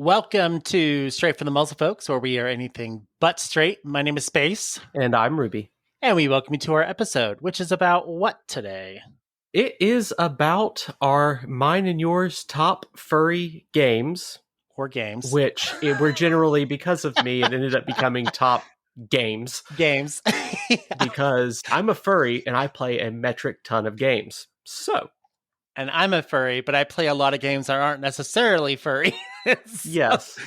Welcome to Straight from the Muzzle, folks, where we are anything but straight. My name is Space. And I'm Ruby. And we welcome you to our episode, which is about what today? It is about mine and yours top furry games. Or games. Which were generally, because of me, it ended up becoming top games. Games. Because I'm a furry and I play a metric ton of games. So. And I'm a furry, but I play a lot of games that aren't necessarily furry. Yes.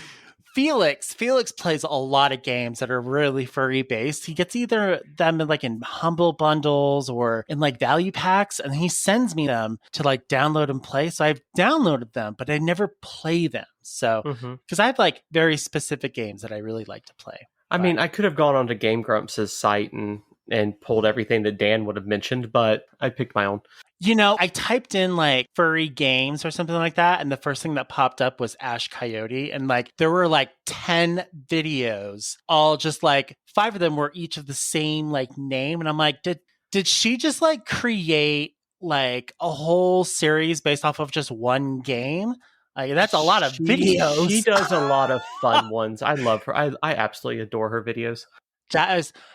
Felix plays a lot of games that are really furry based. He gets either them in humble bundles or in value packs, and he sends me them to download and play. So I've downloaded them, but I never play them. So because I have very specific games that I really like to play. I mean, I could have gone onto Game Grumps' site and pulled everything that Dan would have mentioned, but I picked my own. I typed in furry games or something like that, and the first thing that popped up was Ash Coyote, and there were 10 videos, all just 5 of them were each of the same name, and I'm like, did she just create a whole series based off of just one game? That's a lot of videos. She does a lot of fun ones. I love her. I absolutely adore her videos.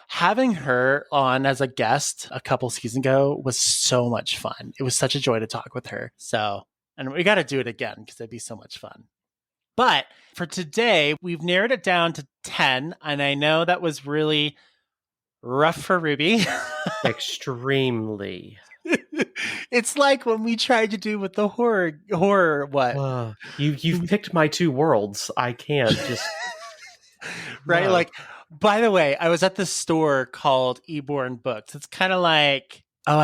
Having her on as a guest a couple seasons ago was so much fun. It was such a joy to talk with her. So, and we got to do it again because it'd be so much fun. But for today, we've narrowed it down to 10. And I know that was really rough for Ruby. Extremely. It's like when we tried to do with the horror what? You've picked my two worlds. I can't just... Right? No. By the way, I was at this store called Eborn Books. It's kind of I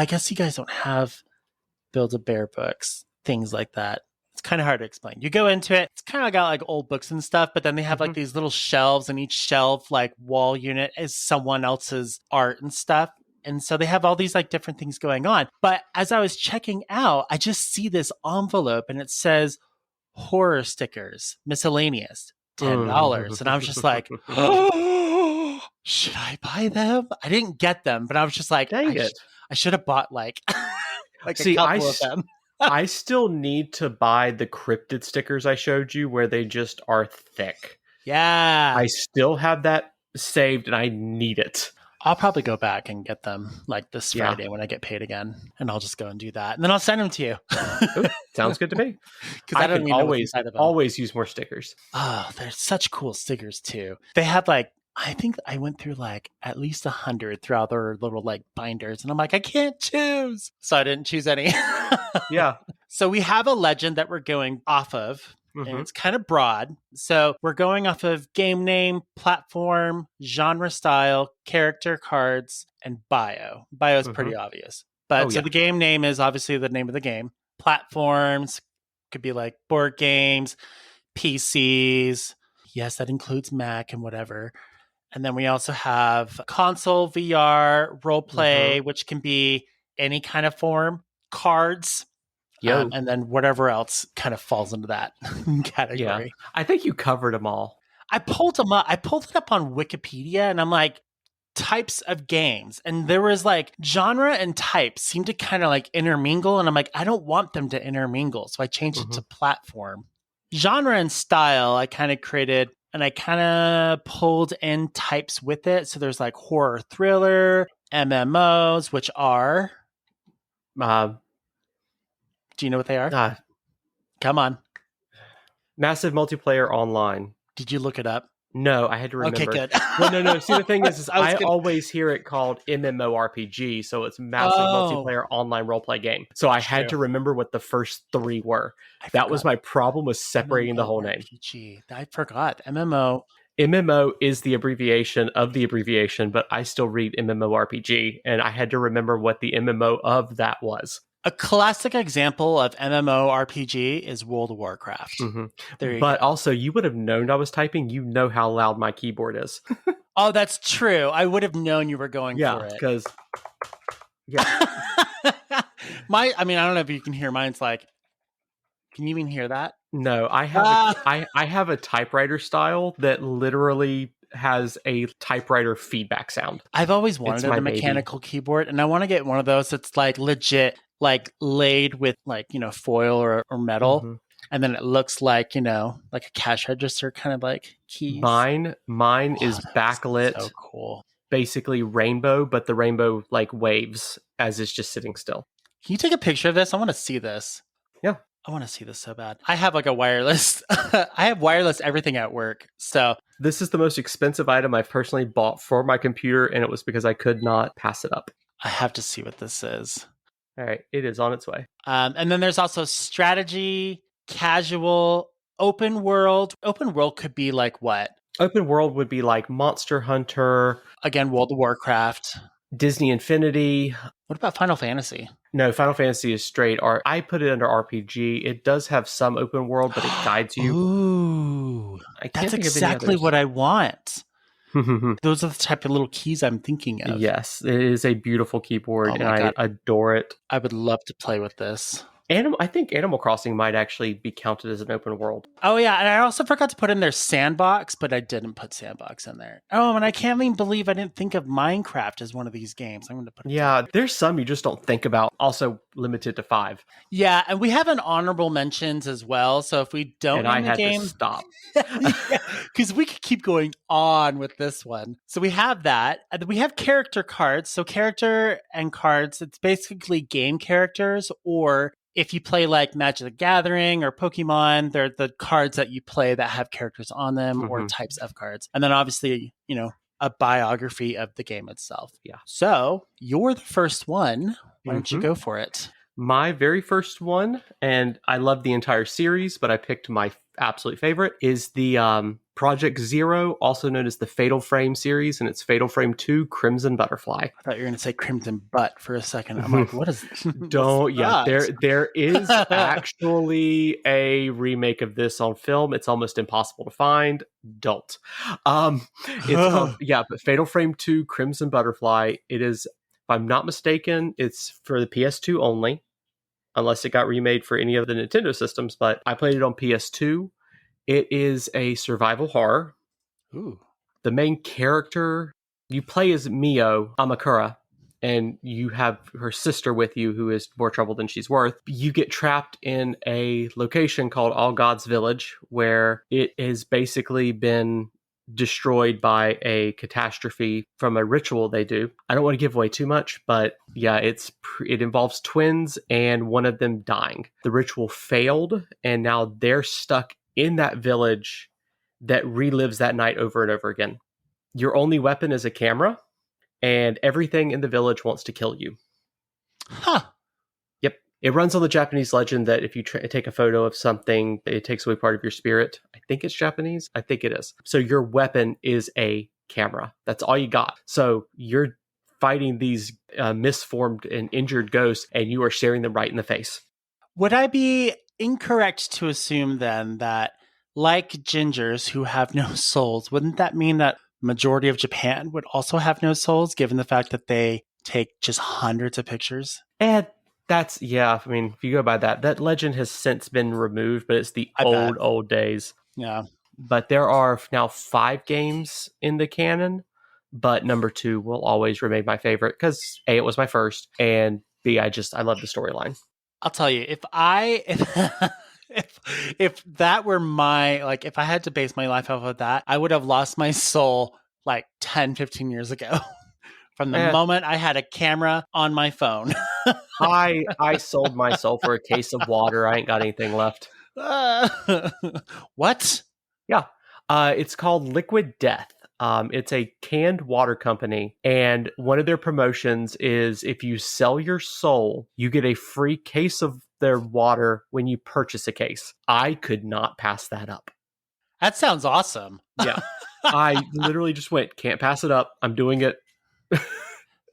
guess you guys don't have Build-A-Bear books, things like that. It's kind of hard to explain. You go into it, it's kind of got old books and stuff, but then they have these little shelves, and each shelf, wall unit is someone else's art and stuff. And so they have all these different things going on. But as I was checking out, I just see this envelope and it says horror stickers, miscellaneous, $10. And I was just like, oh, should I buy them? I didn't get them, but I was just like, dang it. I should have bought a couple of them. I still need to buy the cryptid stickers I showed you where they just are thick. Yeah. I still have that saved and I need it. I'll probably go back and get them this Friday when I get paid again, and I'll just go and do that, and then I'll send them to you. Ooh, sounds good to me. Because I don't can always use more stickers. Oh, they're such cool stickers too. They have I think I went through at least 100 throughout their little binders, and I'm like, I can't choose, so I didn't choose any. Yeah. So we have a legend that we're going off of. And it's kind of broad. So we're going off of game name, platform, genre style, character cards, and bio. Bio is pretty obvious. But the game name is obviously the name of the game. Platforms could be board games, PCs. Yes, that includes Mac and whatever. And then we also have console, VR, role play, which can be any kind of form, cards. And then whatever else kind of falls into that category. Yeah. I think you covered them all. I pulled them up. I pulled it up on Wikipedia, and I'm like, types of games. And there was genre and types seem to kind of intermingle. And I'm like, I don't want them to intermingle. So I changed it to platform. Genre and style, I kind of created, and I kind of pulled in types with it. So there's horror thriller, MMOs, which are... Do you know what they are? Come on. Massive multiplayer online. Did you look it up? No, I had to remember. Okay, good. No. See, the thing is I always hear it called MMORPG, so it's massive multiplayer online roleplay game. So I had to remember what the first 3 were. That was my problem with separating the whole name. I forgot. MMO. MMO is the abbreviation of the abbreviation, but I still read MMORPG, and I had to remember what the MMO of that was. A classic example of MMORPG is World of Warcraft. There you go. Also, you would have known I was typing. You know how loud my keyboard is. Oh, that's true. I would have known you were going for it. Because... I don't know if you can hear mine. It's can you even hear that? No, I have I have a typewriter style that literally has a typewriter feedback sound. I've always wanted a mechanical keyboard, and I want to get one of those that's legit, laid with foil or metal. And then it looks like, like a cash register kind of like keys. Mine is backlit. So cool. Basically rainbow, but the rainbow like waves as it's just sitting still. Can you take a picture of this? I want to see this. Yeah. I want to see this so bad. I have like a wireless. I have wireless everything at work. So this is the most expensive item I've personally bought for my computer, and it was because I could not pass it up. I have to see what this is. All right. It is on its way. And then there's also strategy, casual, open world. Open world could be like what? Open world would be like Monster Hunter. Again, World of Warcraft. Disney Infinity. What about Final Fantasy? No, Final Fantasy is straight art. I put it under RPG. It does have some open world, but it guides you. Ooh, that's exactly what I want. Those are the type of little keys I'm thinking of. Yes, it is a beautiful keyboard, and I adore it. I would love to play with this. I think Animal Crossing might actually be counted as an open world. Oh, yeah. And I also forgot to put in their sandbox, but I didn't put sandbox in there. Oh, and I can't even believe I didn't think of Minecraft as one of these games. I'm going to put it Yeah, there's some you just don't think about. Also limited to 5. Yeah, and we have an honorable mentions as well. So if we don't win the game, to stop. Because we could keep going on with this one. So we have that. And we have character cards. So character and cards, it's basically game characters, or if you play like Magic the Gathering or Pokemon, they're the cards that you play that have characters on them or types of cards. And then obviously, a biography of the game itself. Yeah. So you're the first one. Why don't you go for it? My very first one, and I love the entire series, but I picked my absolute favorite, is the Project Zero, also known as the Fatal Frame series, and it's Fatal Frame 2 Crimson Butterfly. I thought you were going to say Crimson Butt for a second. I'm like, what is Don't, yeah, there is actually a remake of this on film. It's almost impossible to find. Don't. It's called, but Fatal Frame 2 Crimson Butterfly. It is, if I'm not mistaken, it's for the PS2 only, unless it got remade for any of the Nintendo systems, but I played it on PS2. It is a survival horror. Ooh. The main character, you play as Mio Amakura, and you have her sister with you who is more trouble than she's worth. You get trapped in a location called All Gods Village, where it has basically been destroyed by a catastrophe from a ritual they do. I don't want to give away too much, but yeah, it involves twins and one of them dying. The ritual failed, and now they're stuck in that village that relives that night over and over again. Your only weapon is a camera, and everything in the village wants to kill you. Huh. Yep. It runs on the Japanese legend that if you take a photo of something, it takes away part of your spirit. I think it's Japanese. I think it is. So your weapon is a camera. That's all you got. So you're fighting these misformed and injured ghosts, and you are staring them right in the face. Would I be incorrect to assume then that, like gingers who have no souls, wouldn't that mean that majority of Japan would also have no souls, given the fact that they take just hundreds of pictures? And that's, I mean, if you go by that legend has since been removed, but it's the old days. Yeah. But there are now 5 games in the canon, but number 2 will always remain my favorite because A, it was my first, and B, I love the storyline. I'll tell you, if that were my, like, if I had to base my life off of that, I would have lost my soul like 10, 15 years ago from the moment I had a camera on my phone. I sold my soul for a case of water. I ain't got anything left. What? Yeah. It's called Liquid Death. It's a canned water company, and one of their promotions is if you sell your soul, you get a free case of their water when you purchase a case. I could not pass that up. That sounds awesome. Yeah. I literally just went, can't pass it up. I'm doing it.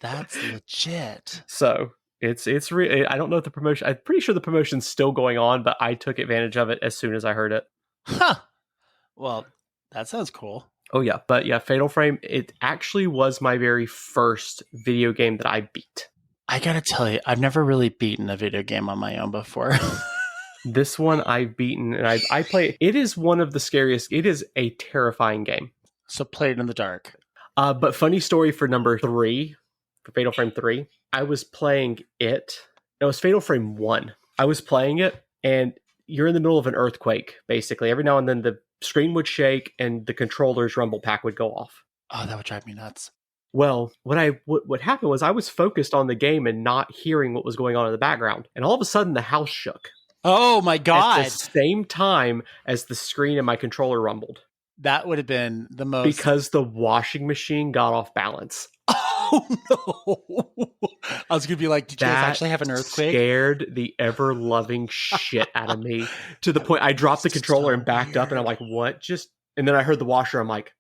That's legit. So it's I don't know if the promotion, I'm pretty sure the promotion's still going on, but I took advantage of it as soon as I heard it. Huh. Well, that sounds cool. Oh yeah. But yeah, Fatal Frame, it actually was my very first video game that I beat. I gotta tell you, I've never really beaten a video game on my own before. This one I've beaten, and I play. It is one of the scariest. It is a terrifying game. So play it in the dark. But funny story for number 3, for Fatal Frame 3, I was playing it. It was Fatal Frame 1. I was playing it, and you're in the middle of an earthquake, basically. Every now and then the screen would shake and the controller's rumble pack would go off. Oh, that would drive me nuts. Well, what happened was I was focused on the game and not hearing what was going on in the background. And all of a sudden, the house shook. Oh, my God. At the same time as the screen and my controller rumbled. That would have been the most... Because the washing machine got off balance. Oh, no. I was going to be like, did you guys actually have an earthquake? Scared the ever-loving shit out of me. To the point I dropped the controller and backed up, and I'm like, what? And then I heard the washer. I'm like,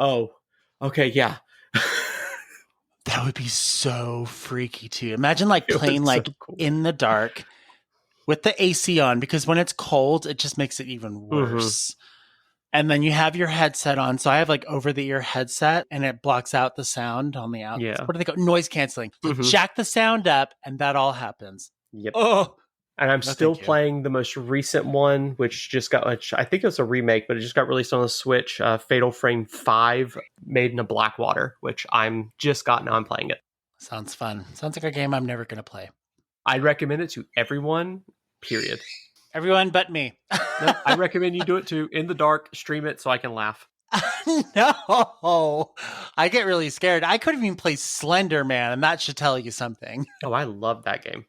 oh, okay, yeah. That would be so freaky too. Imagine like playing like cool. In the dark with the AC on, because when it's cold, it just makes it even worse. Mm-hmm. And then you have your headset on. So I have like over the ear headset and it blocks out the sound on the out. Yeah. What do they call noise canceling? Mm-hmm. Jack the sound up and that all happens. Yep. Oh, and I'm still playing the most recent one, which just got, I think it was a remake, but it just got released on the Switch, Fatal Frame 5, Made in a Blackwater, which I'm playing it. Sounds fun. Sounds like a game I'm never going to play. I'd recommend it to everyone, period. Everyone but me. No, I recommend you do it too. In the dark, stream it so I can laugh. No, I get really scared. I couldn't even play Slender Man, and that should tell you something. Oh, I love that game.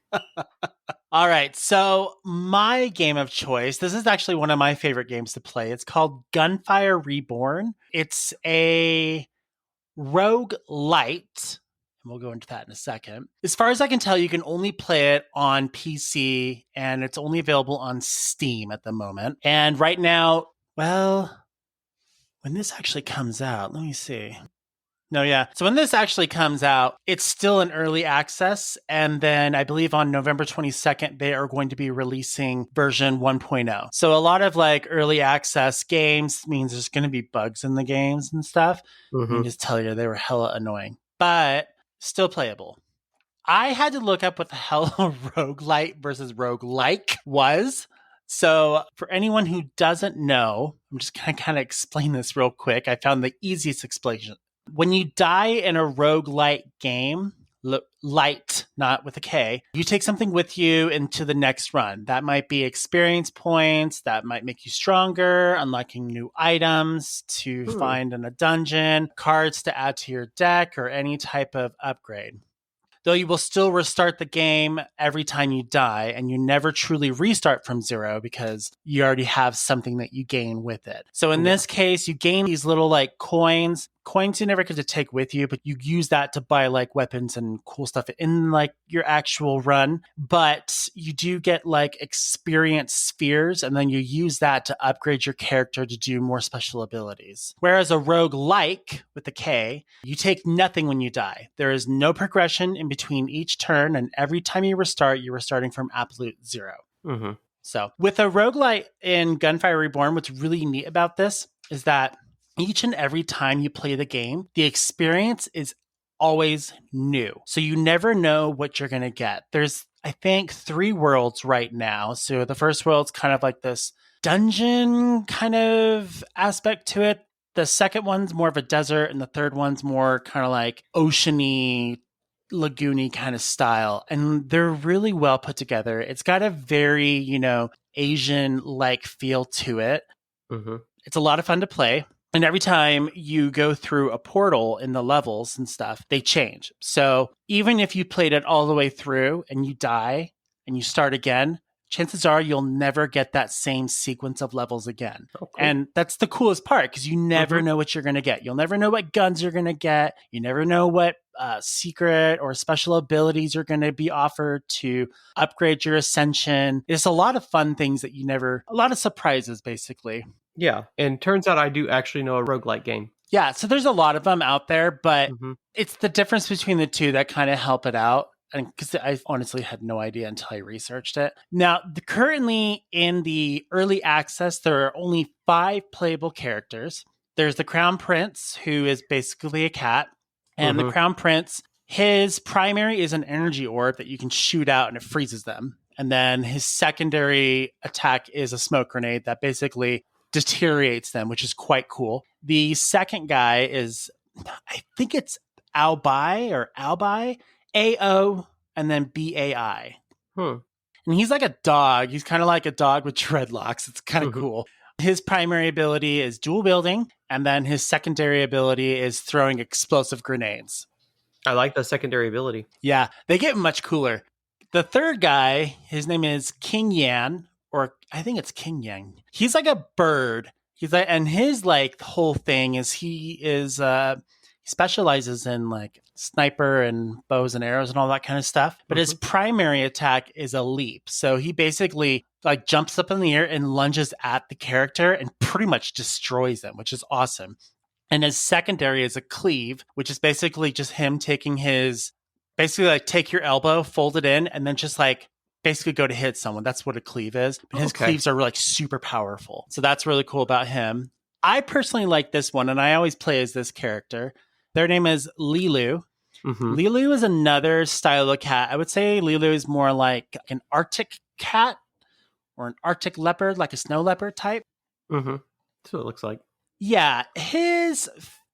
All right, so my game of choice, this is actually one of my favorite games to play. It's called Gunfire Reborn. It's a roguelite, and we'll go into that in a second. As far as I can tell, you can only play it on PC, and it's only available on Steam at the moment. And right now, well... when this actually comes out, let me see. No, yeah. So when this actually comes out, it's still in early access. And then I believe on November 22nd, they are going to be releasing version 1.0. So a lot of like early access games means there's going to be bugs in the games and stuff. Mm-hmm. I can just tell you they were hella annoying, but still playable. I had to look up what the hell a roguelite versus roguelike was. So for anyone who doesn't know, I'm just going to kind of explain this real quick. I found the easiest explanation. When you die in a roguelite game, light, not with a K, you take something with you into the next run. That might be experience points. That might make you stronger, unlocking new items to find in a dungeon, cards to add to your deck, or any type of upgrade. Though you will still restart the game every time you die, and you never truly restart from zero because you already have something that you gain with it. So in this case, you gain these little like coins you never get to take with you, but you use that to buy like weapons and cool stuff in like your actual run. But you do get like experience spheres, and then you use that to upgrade your character to do more special abilities. Whereas a roguelike with a K, you take nothing when you die. There is no progression in between each turn, and every time you restart, you're restarting from absolute zero. Mm-hmm. So with a roguelite in Gunfire Reborn, what's really neat about this is that each and every time you play the game, the experience is always new. So you never know what you're going to get. There's, I think, 3 worlds right now. So the first world's kind of like this dungeon kind of aspect to it. The second one's more of a desert, and the third one's more kind of like oceany, lagoony kind of style. And they're really well put together. It's got a very, Asian-like feel to it. Mm-hmm. It's a lot of fun to play. And every time you go through a portal in the levels and stuff, they change. So even if you played it all the way through and you die and you start again, chances are you'll never get that same sequence of levels again. Oh, cool. And that's the coolest part, because you never know what you're going to get. You'll never know what guns you're going to get. You never know what secret or special abilities are going to be offered to upgrade your ascension. It's a lot of fun things that a lot of surprises, basically. Yeah, and turns out I do actually know a roguelike game. Yeah, so there's a lot of them out there, but it's the difference between the two that kind of help it out. And because I honestly had no idea until I researched it. Now, currently in the early access, there are only 5 playable characters. There's the Crown Prince, who is basically a cat. And the Crown Prince, his primary is an energy orb that you can shoot out and it freezes them. And then his secondary attack is a smoke grenade that basically deteriorates them, which is quite cool. The second guy is, I think it's Albai, AO, and then BAI. And he's like a dog. He's kind of like a dog with dreadlocks. It's kind of cool. His primary ability is dual wielding, and then his secondary ability is throwing explosive grenades. I like the secondary ability. Yeah, they get much cooler. The third guy, his name is King Yan, or I think it's King Yang. He's like a bird. He's like, and his like whole thing is he specializes in like sniper and bows and arrows and all that kind of stuff. But his primary attack is a leap. So he basically like jumps up in the air and lunges at the character and pretty much destroys them, which is awesome. And his secondary is a cleave, which is basically just him taking basically like take your elbow, fold it in, and then just like basically go to hit someone. That's what a cleave is. But his cleaves are like super powerful. So that's really cool about him. I personally like this one, and I always play as this character. Their name is Lilu. Lilu is another style of cat. I would say Lilu is more like an Arctic cat or an Arctic leopard, like a snow leopard type. That's what it looks like. Yeah, his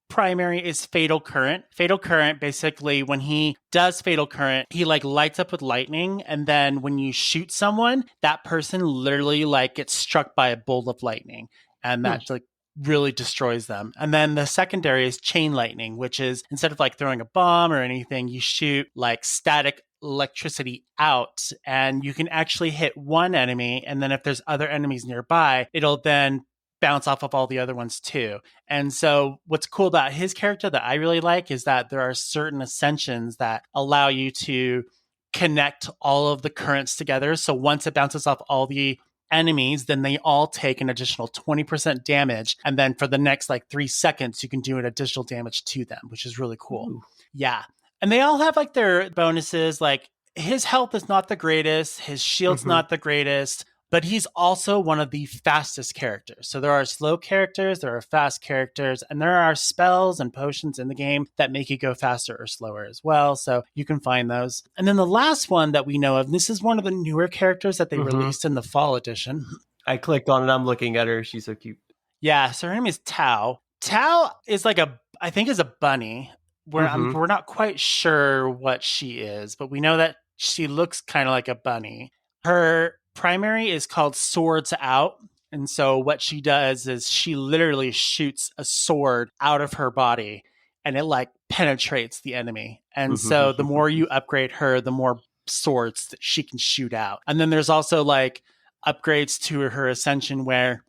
primary is Fatal Current. Fatal Current, basically, when he does Fatal Current, he like lights up with lightning, and then when you shoot someone, that person literally like gets struck by a bolt of lightning, and that like really destroys them. And then the secondary is Chain Lightning, which is instead of like throwing a bomb or anything, you shoot like static electricity out, and you can actually hit one enemy, and then if there's other enemies nearby, it'll then bounce off of all the other ones too. And so what's cool about his character that I really like is that there are certain ascensions that allow you to connect all of the currents together. So once it bounces off all the enemies, then they all take an additional 20% damage. And then for the next like 3 seconds, you can do an additional damage to them, which is really cool. Ooh. Yeah. And they all have like their bonuses. Like his health is not the greatest. His shield's not the greatest. But he's also one of the fastest characters. So there are slow characters, there are fast characters, and there are spells and potions in the game that make you go faster or slower as well. So you can find those. And then the last one that we know of, this is one of the newer characters that they released in the fall edition. I clicked on it. I'm looking at her. She's so cute. Yeah, so her name is Tao. Tao is like I think is a bunny. We're not quite sure what she is, but we know that she looks kind of like a bunny. Her primary is called Swords Out. And so what she does is she literally shoots a sword out of her body and it like penetrates the enemy. And so the more you upgrade her, the more swords that she can shoot out. And then there's also like upgrades to her ascension where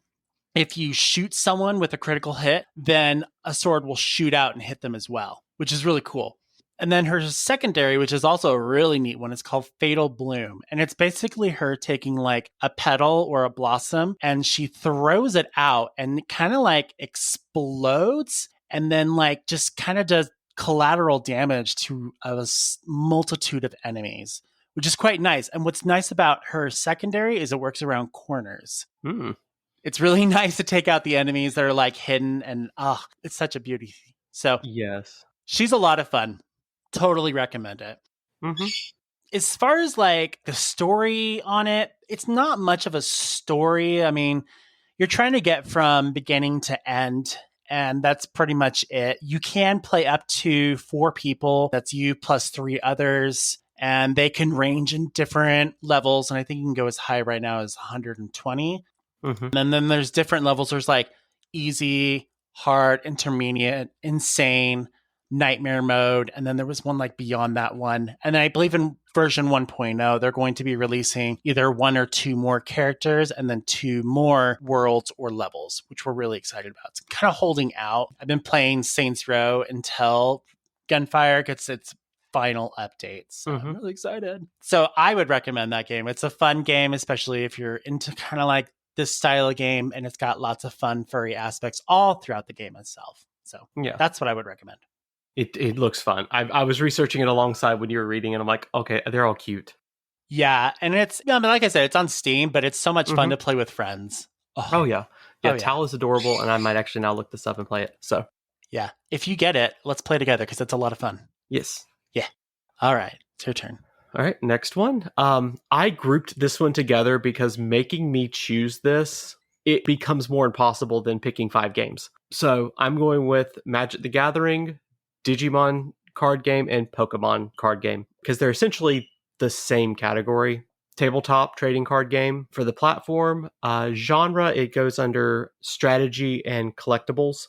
if you shoot someone with a critical hit, then a sword will shoot out and hit them as well, which is really cool. And then her secondary, which is also a really neat one, is called Fatal Bloom. And it's basically her taking like a petal or a blossom and she throws it out and it kind of like explodes and then like just kind of does collateral damage to a multitude of enemies, which is quite nice. And what's nice about her secondary is it works around corners. It's really nice to take out the enemies that are like hidden and it's such a beauty. So yes, she's a lot of fun. Totally recommend it. As far as like the story on it, it's not much of a story. I mean, you're trying to get from beginning to end, and that's pretty much it. You can play up to 4 people. That's you plus 3 others, and they can range in different levels. And I think you can go as high right now as 120. And then there's different levels. There's like easy, hard, intermediate, insane, nightmare mode, and then there was one like beyond that one. And then I believe in version 1.0 they're going to be releasing either 1 or 2 more characters and then 2 more worlds or levels, which we're really excited about. It's kind of holding out. I've been playing Saints Row until Gunfire gets its final update, so I'm really excited. So I would recommend that game. It's a fun game, especially if you're into kind of like this style of game, and it's got lots of fun furry aspects all throughout the game itself. So yeah, that's what I would recommend. It looks fun. I was researching it alongside when you were reading, and I'm like, okay, they're all cute. Yeah, and it's, I mean, like I said, it's on Steam, but it's so much fun to play with friends. Oh yeah. Tal is adorable, and I might actually now look this up and play it. So yeah, if you get it, let's play together because it's a lot of fun. Yes. Yeah. All right, it's your turn. All right, next one. I grouped this one together because making me choose this, it becomes more impossible than picking 5 games. So I'm going with Magic the Gathering, Digimon card game, and Pokemon card game because they're essentially the same category. tabletop trading card game for the platform. Genre, it goes under strategy and collectibles.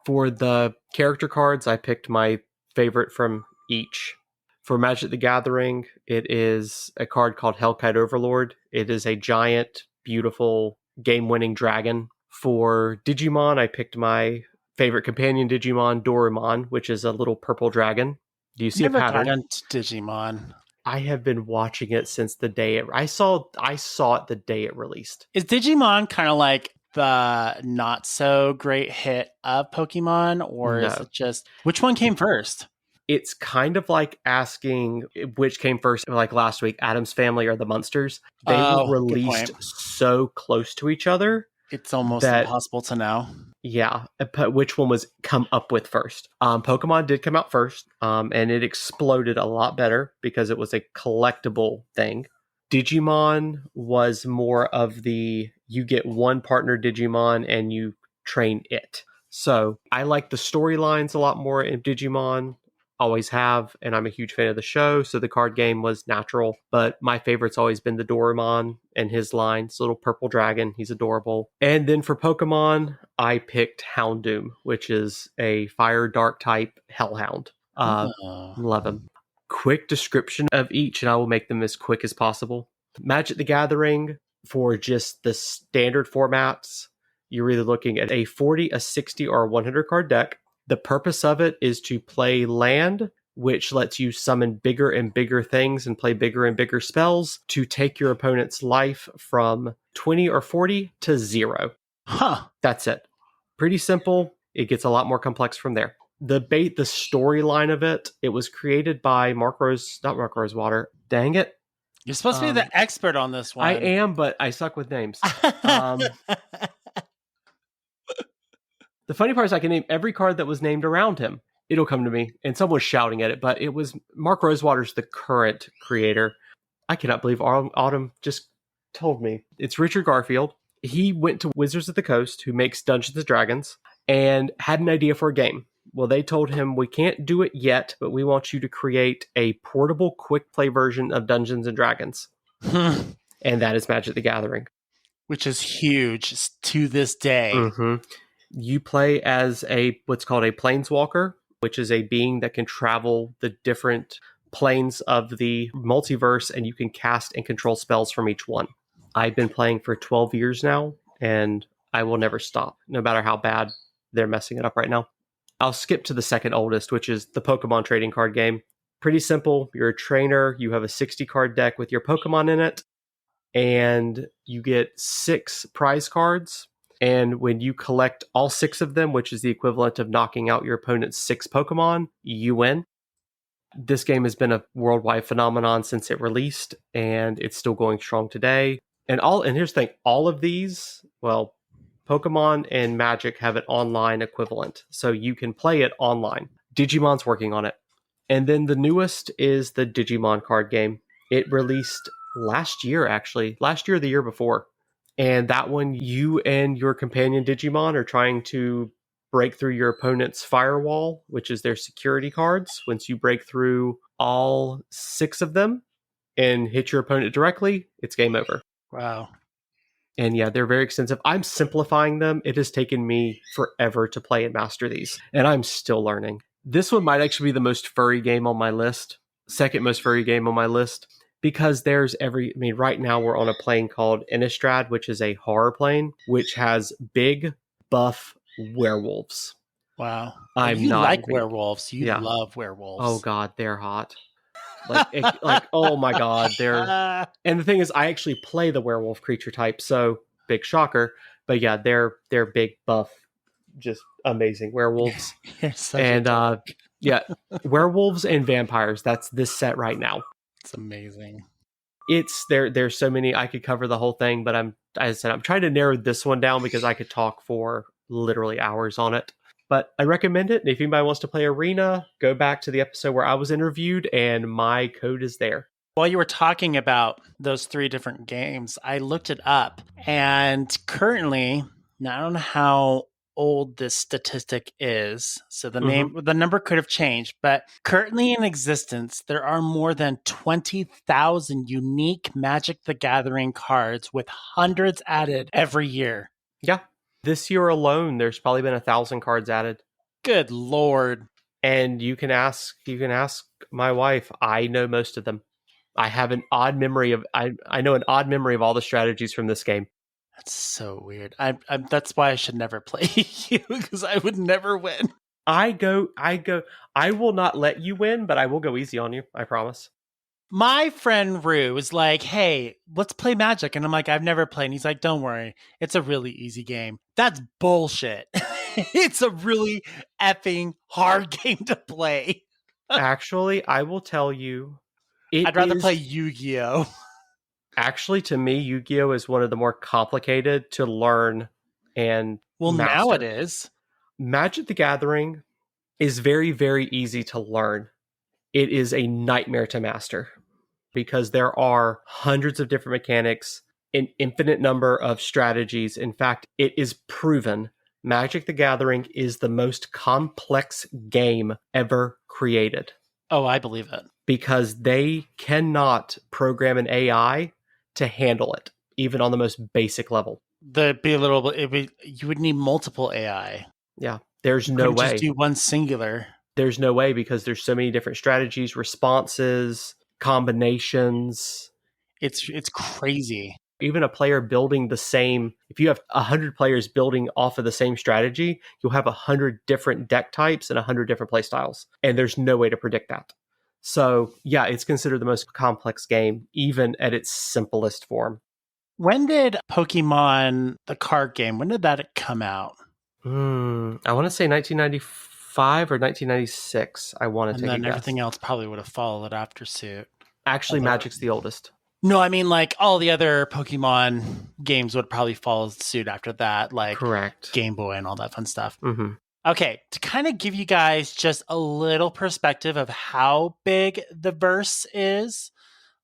For the character cards, I picked my favorite from each. For Magic the Gathering, it is a card called Hellkite Overlord. It is a giant, beautiful, game-winning dragon. For Digimon, I picked my favorite companion Digimon, Dorumon, which is a little purple dragon. Do you see Never a pattern? got into Digimon. I have been watching it since the day I saw it the day it released. Is Digimon kind of like the not so great hit of Pokemon, or is it just which one came first? It's kind of like asking which came first, like last week, Addams Family or the Munsters. They were released so close to each other. It's almost impossible to know. Yeah, but which one was come up with first? Pokemon did come out first, and it exploded a lot better because it was a collectible thing. Digimon was more of the, you get one partner Digimon and you train it. So I like the storylines a lot more in Digimon. Always have, and I'm a huge fan of the show, so the card game was natural. But my favorite's always been the Dorumon and his line. It's a little purple dragon. He's adorable. And then for Pokemon, I picked Houndoom, which is a fire dark type hellhound. Love him. Quick description of each, and I will make them as quick as possible. Magic the Gathering, for just the standard formats, you're either looking at a 40, a 60, or a 100 card deck. The purpose of it is to play land, which lets you summon bigger and bigger things and play bigger and bigger spells to take your opponent's life from 20 or 40 to 0. That's it. Pretty simple. It gets a lot more complex from there. The storyline of it was created by not Mark Rosewater. Dang it. You're supposed to be the expert on this one. I am, but I suck with names. The funny part is I can name every card that was named around him. It'll come to me, and someone's shouting at it, but it was Mark Rosewater's the current creator. I cannot believe Autumn just told me. It's Richard Garfield. He went to Wizards of the Coast, who makes Dungeons & Dragons, and had an idea for a game. Well, they told him, we can't do it yet, but we want you to create a portable, quick play version of Dungeons & Dragons. And that is Magic the Gathering. Which is huge to this day. Mm-hmm. You play as what's called a planeswalker, which is a being that can travel the different planes of the multiverse, and you can cast and control spells from each one. I've been playing for 12 years now, and I will never stop, no matter how bad they're messing it up right now. I'll skip to the second oldest, which is the Pokemon trading card game. Pretty simple. You're a trainer. You have a 60 card deck with your Pokemon in it, and you get 6 prize cards. And when you collect all 6 of them, which is the equivalent of knocking out your opponent's 6 Pokemon, you win. This game has been a worldwide phenomenon since it released, and it's still going strong today. And here's the thing, all of these, well, Pokemon and Magic have an online equivalent, so you can play it online. Digimon's working on it. And then the newest is the Digimon card game. It released last year, or the year before. And that one, you and your companion Digimon are trying to break through your opponent's firewall, which is their security cards. Once you break through all 6 of them and hit your opponent directly, it's game over. Wow. And yeah, they're very extensive. I'm simplifying them. It has taken me forever to play and master these, and I'm still learning. This one might actually be the most furry game on my list. Second most furry game on my list. Because right now we're on a plane called Innistrad, which is a horror plane, which has big, buff werewolves. Wow. You like werewolves. You love werewolves. Oh, God, they're hot. Oh, my God. And the thing is, I actually play the werewolf creature type, so big shocker. But yeah, they're big, buff, just amazing werewolves. And yeah, werewolves and vampires. That's this set right now. It's amazing. There's so many. I could cover the whole thing, but I'm trying to narrow this one down because I could talk for literally hours on it. But I recommend it. And if anybody wants to play Arena, go back to the episode where I was interviewed, and my code is there. While you were talking about those 3 different games, I looked it up, and currently, now I don't know how old this statistic is. So the number could have changed, but currently in existence, there are more than 20,000 unique Magic the Gathering cards with hundreds added every year. Yeah. This year alone, there's probably been 1,000 cards added. Good Lord. And you can ask my wife. I know most of them. I have an odd memory of I know an odd memory of all the strategies from this game. That's so weird. That's why I should never play you, because I would never win. I will not let you win, but I will go easy on you. I promise. My friend Rue was like, hey, let's play Magic. And I'm like, I've never played. And he's like, don't worry. It's a really easy game. That's bullshit. It's a really effing hard game to play. Actually, I will tell you. I'd rather play Yu-Gi-Oh! Actually, to me, Yu-Gi-Oh! Is one of the more complicated to learn and master. Now it is. Magic the Gathering is very, very easy to learn. It is a nightmare to master because there are hundreds of different mechanics, an infinite number of strategies. In fact, it is proven Magic the Gathering is the most complex game ever created. Oh, I believe it. Because they cannot program an AI to handle it, even on the most basic level. You would need multiple AI. Yeah, there's no way. Just do one singular. There's no way because there's so many different strategies, responses, combinations. It's crazy. Even a player building the same, if you have 100 players building off of the same strategy, you'll have 100 different deck types and 100 different play styles. And there's no way to predict that. So, yeah, it's considered the most complex game, even at its simplest form. When did Pokemon, the card game, when did that come out? I want to say 1995 or 1996. I want to take a guess. And then everything else probably would have followed after suit. Actually, Magic's the oldest. No, I mean, like, all the other Pokemon games would probably follow suit after that, like Correct. Game Boy and all that fun stuff. Mm-hmm. Okay, to kind of give you guys just a little perspective of how big the verse is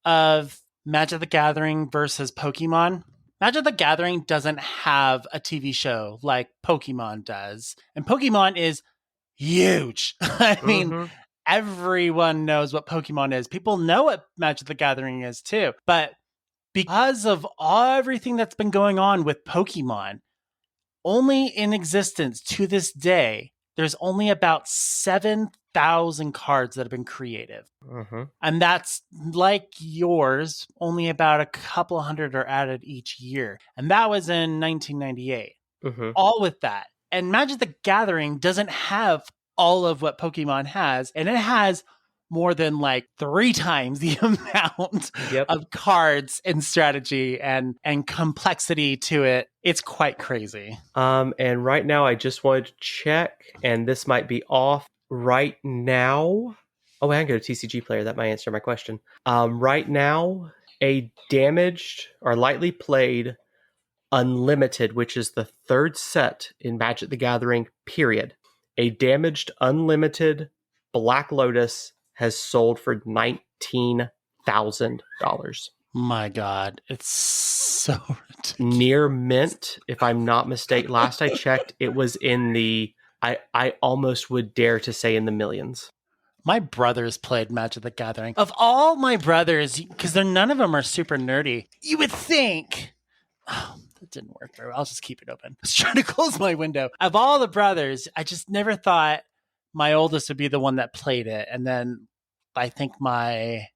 of Magic the Gathering versus Pokemon. Magic the Gathering doesn't have a TV show like Pokemon does. And Pokemon is huge. I mean, everyone knows what Pokemon is. People know what Magic the Gathering is too. But because of everything that's been going on with Pokemon, only in existence to this day, there's only about 7,000 cards that have been created. And that's like yours, only about a couple hundred are added each year. And that was in 1998. All with that. And Magic the Gathering doesn't have all of what Pokemon has, and it has more than like 3 times the amount of cards and strategy and complexity to it. It's quite crazy. And right now I just wanted to check, and this might be off right now. Oh, I can go to TCG Player. That might answer my question. Right now, a damaged or lightly played Unlimited, which is the 3rd set in Magic the Gathering, period. A damaged Unlimited Black Lotus has sold for $19,000. My God, it's so ridiculous. Near mint, if I'm not mistaken. Last I checked, it was in the, I almost would dare to say in the millions. My brothers played Magic the Gathering. Of all my brothers, because none of them are super nerdy, you would think... Oh, that didn't work very well. I'll just keep it open. I was trying to close my window. Of all the brothers, I just never thought my oldest would be the one that played it. And then I think my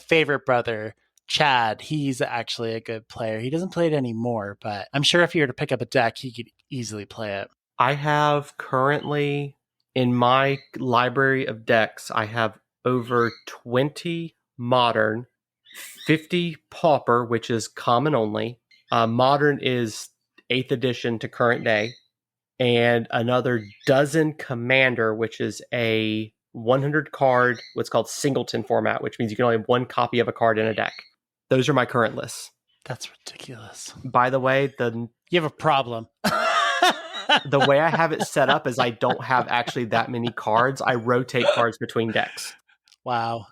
favorite brother, Chad, he's actually a good player. He doesn't play it anymore, but I'm sure if you were to pick up a deck, he could easily play it. I have currently, in my library of decks, I have over 20 Modern, 50 Pauper, which is common only. Modern is 8th edition to current day, and another dozen Commander, which is a 100 card, what's called singleton format, which means you can only have 1 copy of a card in a deck. Those are my current lists. That's ridiculous. By the way, you have a problem. The way I have it set up is I don't have actually that many cards. I rotate cards between decks. Wow.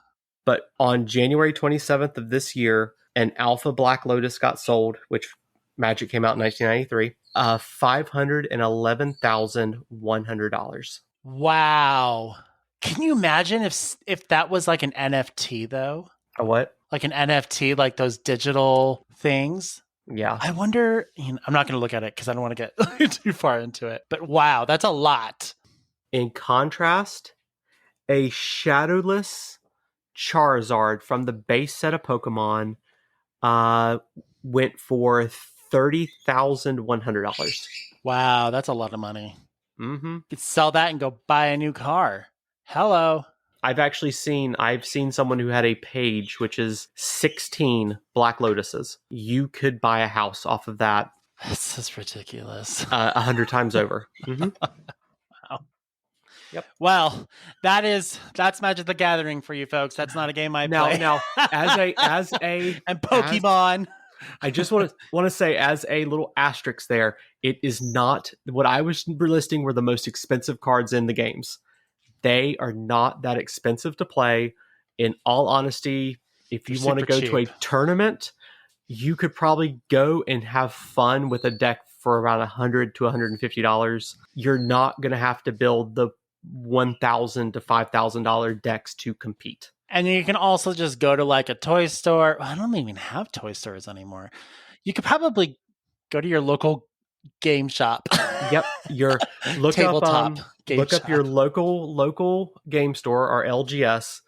But on January 27th of this year, an Alpha Black Lotus got sold, which Magic came out in 1993. $511,100. Wow. Can you imagine if that was like an NFT though? A what? Like an NFT, like those digital things? Yeah. I wonder, I'm not going to look at it because I don't want to get too far into it. But wow, that's a lot. In contrast, a shadowless Charizard from the base set of Pokemon went for $30,100. Wow, that's a lot of money. Mm-hmm. You could sell that and go buy a new car. Hello. I've seen someone who had a page which is 16 Black Lotuses. You could buy a house off of that. This is ridiculous. 100 times over. Mm-hmm. Wow. Yep. Well, that's Magic the Gathering for you folks. That's not a game I play. Now, as a and Pokemon. I just want to say, as a little asterisk there, it is not what I was listing were the most expensive cards in the games. They are not that expensive to play. In all honesty, if you want to go to a tournament, you could probably go and have fun with a deck for around $100 to $150. You're not going to have to build the $1,000 to $5,000 decks to compete. And you can also just go to like a toy store. I don't even have toy stores anymore. You could probably go to your local game shop. Yep, your look tabletop up your local game store or LGS.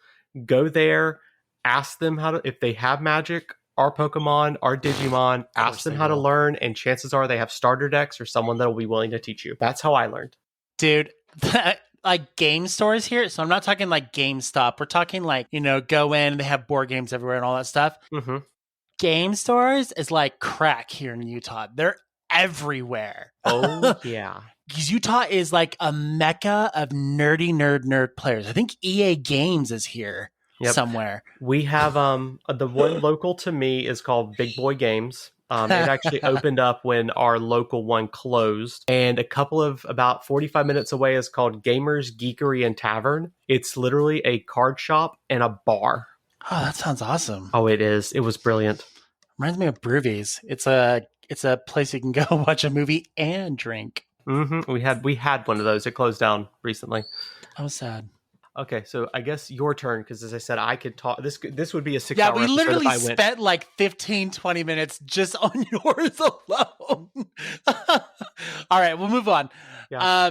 Go there, ask them if they have Magic or Pokemon or Digimon. Ask them how to learn, and chances are they have starter decks or someone that will be willing to teach you. That's how I learned, dude. Like game stores here, so I'm not talking like GameStop. We're talking like go in, they have board games everywhere and all that stuff. Mm-hmm. Game stores is like crack here in Utah. They're everywhere. Oh, yeah. Because Utah is like a mecca of nerd players. I think EA Games is here somewhere. We have the one local to me is called Big Boy Games. It actually opened up when our local one closed. And a couple of about 45 minutes away is called Gamers, Geekery, and Tavern. It's literally a card shop and a bar. Oh, that sounds awesome. Oh, it is. It was brilliant. Reminds me of Broovies. It's a place you can go watch a movie and drink. Mm-hmm. We had one of those. It closed down recently. Oh, sad. Okay, so I guess your turn, because as I said, I could talk. This would be a 6-hour episode. Yeah, we literally spent like 15-20 minutes just on yours alone. All right, we'll move on. Yeah.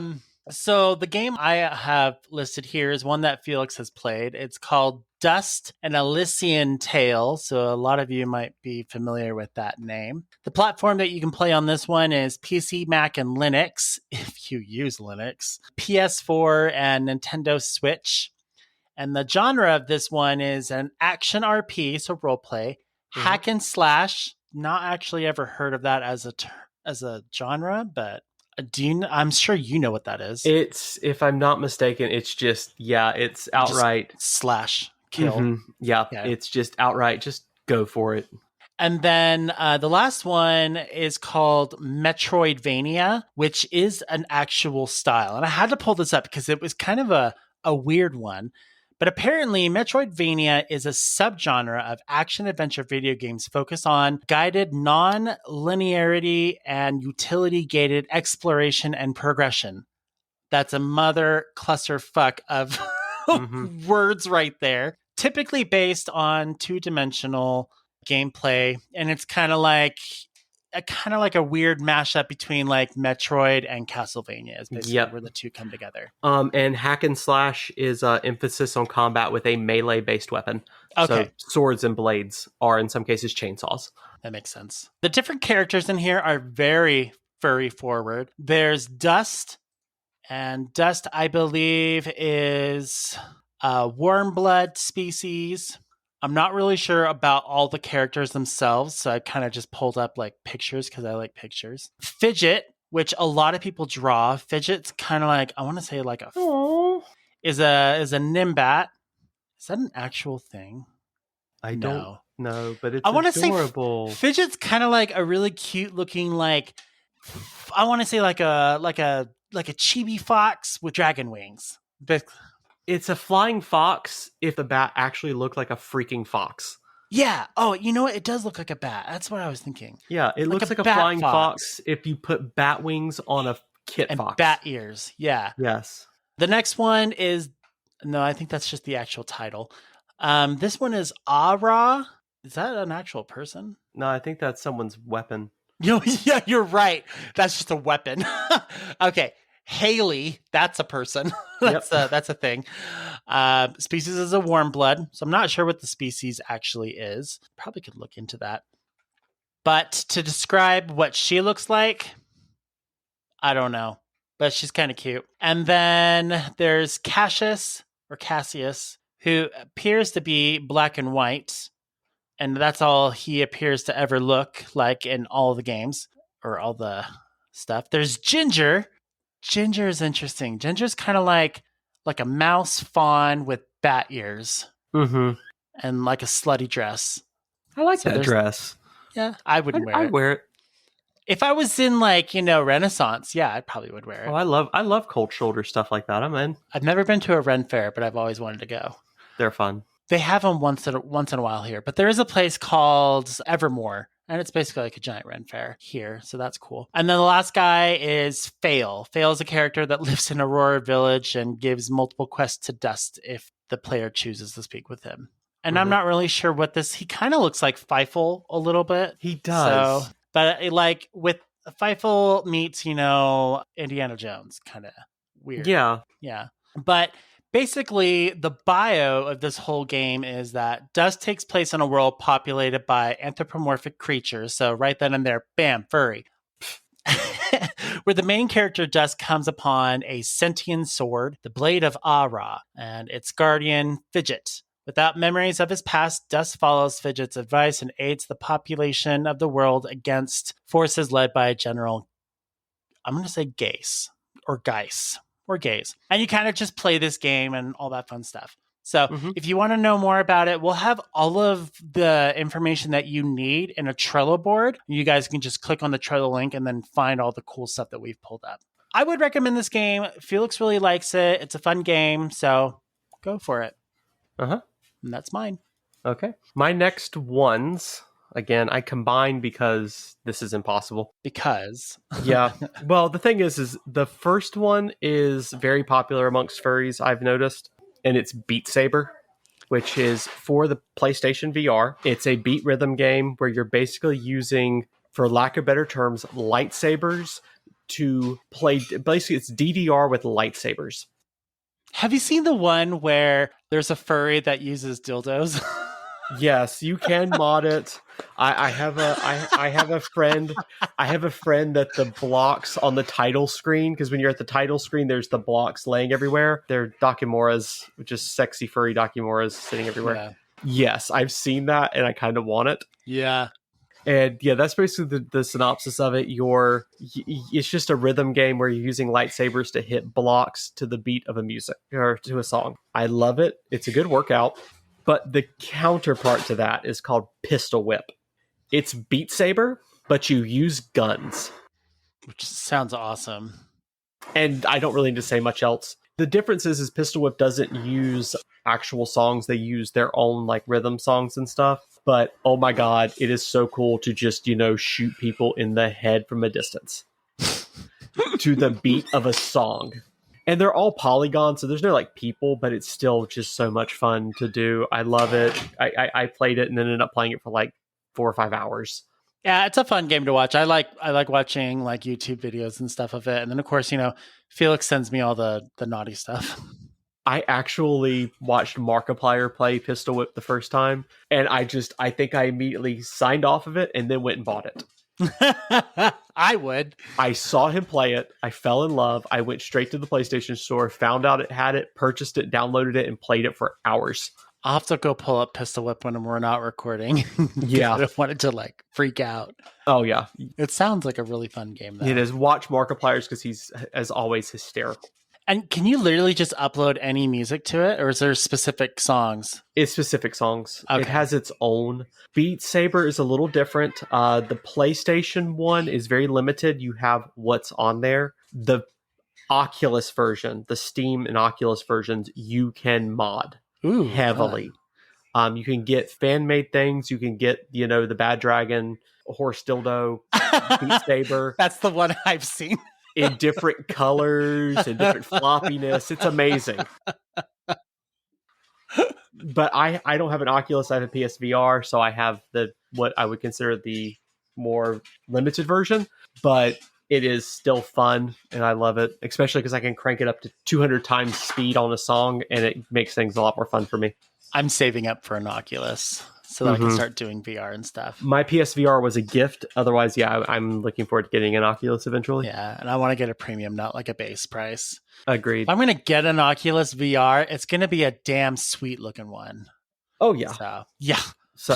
So the game I have listed here is one that Felix has played. It's called Dust: An Elysian Tale. So a lot of you might be familiar with that name. The platform that you can play on this one is PC, Mac, and Linux, if you use Linux, PS4, and Nintendo Switch. And the genre of this one is an action RP, so roleplay, hack and slash. Not actually ever heard of that as a genre, but I'm sure you know what that is. It's, if I'm not mistaken, it's just, it's outright just slash kill. Mm-hmm. Yeah, it's just outright, just go for it. And then the last one is called Metroidvania, which is an actual style. And I had to pull this up because it was kind of a weird one. But apparently, Metroidvania is a subgenre of action-adventure video games focused on guided non-linearity and utility-gated exploration and progression. That's a mother clusterfuck of words right there. Typically based on two-dimensional gameplay, and it's kind of like a weird mashup between like Metroid and Castlevania is basically where the two come together. And hack and slash is emphasis on combat with a melee based weapon. Okay. So swords and blades are in some cases chainsaws. That makes sense. The different characters in here are very furry forward. There's Dust, and Dust, I believe, is a warm blood species. I'm not really sure about all the characters themselves, so I kind of just pulled up like pictures because I like pictures. Fidget, which a lot of people draw. Fidget's kind of like, I want to say like is a Nimbat. Is that an actual thing? I don't know, but it's I want to adorable. Say Fidget's kind of like a really cute looking like, I want to say like a chibi fox with dragon wings. It's a flying fox if the bat actually looked like a freaking fox. Yeah. Oh, you know what? It does look like a bat. That's what I was thinking. Yeah, it looks like a flying fox if you put bat wings on a kit and fox. Bat ears. Yeah. Yes. The next one is no, I think that's just the actual title. This one is Ara. Is that an actual person? No, I think that's someone's weapon. Yeah, you're right. That's just a weapon. Okay. Haley, that's a person. That's a thing. Species is a warm blood, so I'm not sure what the species actually is. Probably could look into that. But to describe what she looks like, I don't know. But she's kind of cute. And then there's Cassius, who appears to be black and white. And that's all he appears to ever look like in all the games or all the stuff. There's Ginger. Ginger is interesting. Ginger's kind of like a mouse fawn with bat ears. Mm-hmm. And like a slutty dress. I like that dress. Yeah, I wouldn't wear it. I'd wear it. If I was in Renaissance, yeah, I probably would wear it. Oh, I love cold shoulder stuff like that. I'm in. I've never been to a Ren Fair, but I've always wanted to go. They're fun. They have them once in a while here, but there is a place called Evermore, and it's basically like a giant Ren Fair here, so that's cool. And then the last guy is Fail. Fail is a character that lives in Aurora Village and gives multiple quests to Dust if the player chooses to speak with him. And I'm not really sure what he kind of looks like Feifel a little bit. He does. So, but like with Feifel meets, Indiana Jones, kind of weird. Yeah. Yeah. But basically, the bio of this whole game is that Dust takes place in a world populated by anthropomorphic creatures. So right then and there, bam, furry. Where the main character Dust comes upon a sentient sword, the Blade of Ara, and its guardian, Fidget. Without memories of his past, Dust follows Fidget's advice and aids the population of the world against forces led by General, I'm going to say Gaze. And you kind of just play this game and all that fun stuff. So if you want to know more about it, we'll have all of the information that you need in a Trello board. You guys can just click on the Trello link and then find all the cool stuff that we've pulled up. I would recommend this game. Felix really likes it. It's a fun game, so go for it. Uh-huh. And that's mine. Okay. My next ones, again, I combine because this is impossible. Because? Yeah. Well, the thing is the first one is very popular amongst furries, I've noticed, and it's Beat Saber, which is for the PlayStation VR. It's a beat rhythm game where you're basically using, for lack of better terms, lightsabers to play. Basically, it's DDR with lightsabers. Have you seen the one where there's a furry that uses dildos? Yes, you can mod it. I have a friend. I have a friend that the blocks on the title screen, because when you're at the title screen, there's the blocks laying everywhere. They're Dakimuras, which is sexy furry Dakimuras sitting everywhere. Yeah. Yes, I've seen that, and I kind of want it. Yeah. And yeah, that's basically the synopsis of it. It's just a rhythm game where you're using lightsabers to hit blocks to the beat of a music or to a song. I love it. It's a good workout. But the counterpart to that is called Pistol Whip. It's Beat Saber, but you use guns. Which sounds awesome. And I don't really need to say much else. The difference is Pistol Whip doesn't use actual songs. They use their own rhythm songs and stuff. But oh my god, it is so cool to just, shoot people in the head from a distance to the beat of a song. And they're all polygons, so there's no people, but it's still just so much fun to do. I love it. I played it and then ended up playing it for 4 or 5 hours. Yeah, it's a fun game to watch. I like watching YouTube videos and stuff of it. And then of course, Felix sends me all the naughty stuff. I actually watched Markiplier play Pistol Whip the first time, and I think I immediately signed off of it and then went and bought it. I would. I saw him play it. I fell in love. I went straight to the PlayStation store, found out it had it, purchased it, downloaded it, and played it for hours. I'll have to go pull up Pistol Whip when we're not recording. Yeah. I wanted to freak out. Oh, yeah. It sounds like a really fun game, though. It is. Watch Markiplier's because he's, as always, hysterical. And can you literally just upload any music to it, or is there specific songs? It's specific songs. Okay. It has its own. Beat Saber is a little different. The PlayStation one is very limited. You have what's on there. The Oculus version, the Steam and Oculus versions, you can mod heavily. You can get fan-made things. You can get, the bad dragon, horse dildo, beat saber. That's the one I've seen. In different colors and different floppiness. It's amazing. But I don't have an Oculus. I have a PSVR, so I have what I would consider the more limited version. But it is still fun, and I love it, especially because I can crank it up to 200 times speed on a song, and it makes things a lot more fun for me. I'm saving up for an Oculus so that I can start doing VR and stuff. My PSVR was a gift. Otherwise, yeah, I'm looking forward to getting an Oculus eventually. Yeah, and I want to get a premium, not like a base price. Agreed. If I'm going to get an Oculus VR, it's going to be a damn sweet looking one. Oh, yeah. So, yeah. So,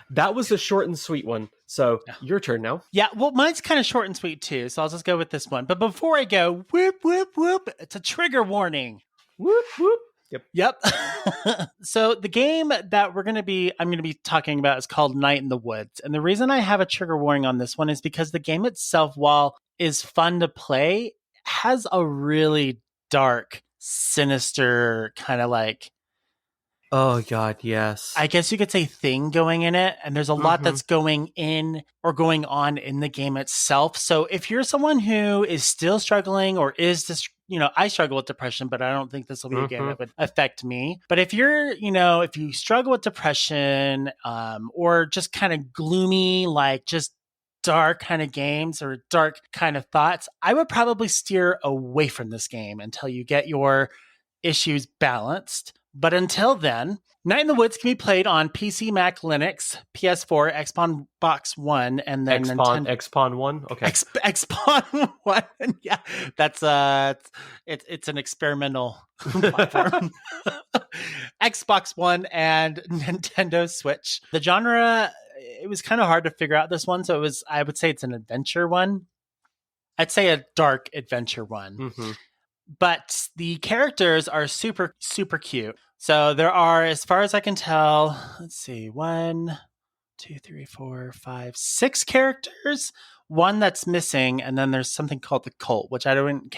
that was the short and sweet one. So, your turn now. Yeah, well, mine's kind of short and sweet too, so I'll just go with this one. But before I go, whoop, whoop, whoop, it's a trigger warning. Whoop, whoop. Yep. So the game that I'm going to be talking about is called Night in the Woods. And the reason I have a trigger warning on this one is because the game itself, while is fun to play, has a really dark, sinister kind of like, oh God, yes, I guess you could say thing going in it. And there's a lot that's going in or going on in the game itself. So if you're someone who is still struggling or is just, I struggle with depression, but I don't think this will be a game that would affect me. But if you're, if you struggle with depression, or just kind of gloomy, like just dark kind of games or dark kind of thoughts, I would probably steer away from this game until you get your issues balanced. But until then, Night in the Woods can be played on PC, Mac, Linux, PS4, Xbox One, and then Xpon 1. Okay, Xpon 1. Yeah, that's it's an experimental platform. Xbox One and Nintendo Switch. The genre, it was kind of hard to figure out this one, so I would say it's an adventure one. I'd say a dark adventure one. But the characters are super, super cute. So there are, as far as I can tell, let's see, 1, 2, 3, 4, 5, 6 characters. One that's missing, and then there's something called the Cult, which I don't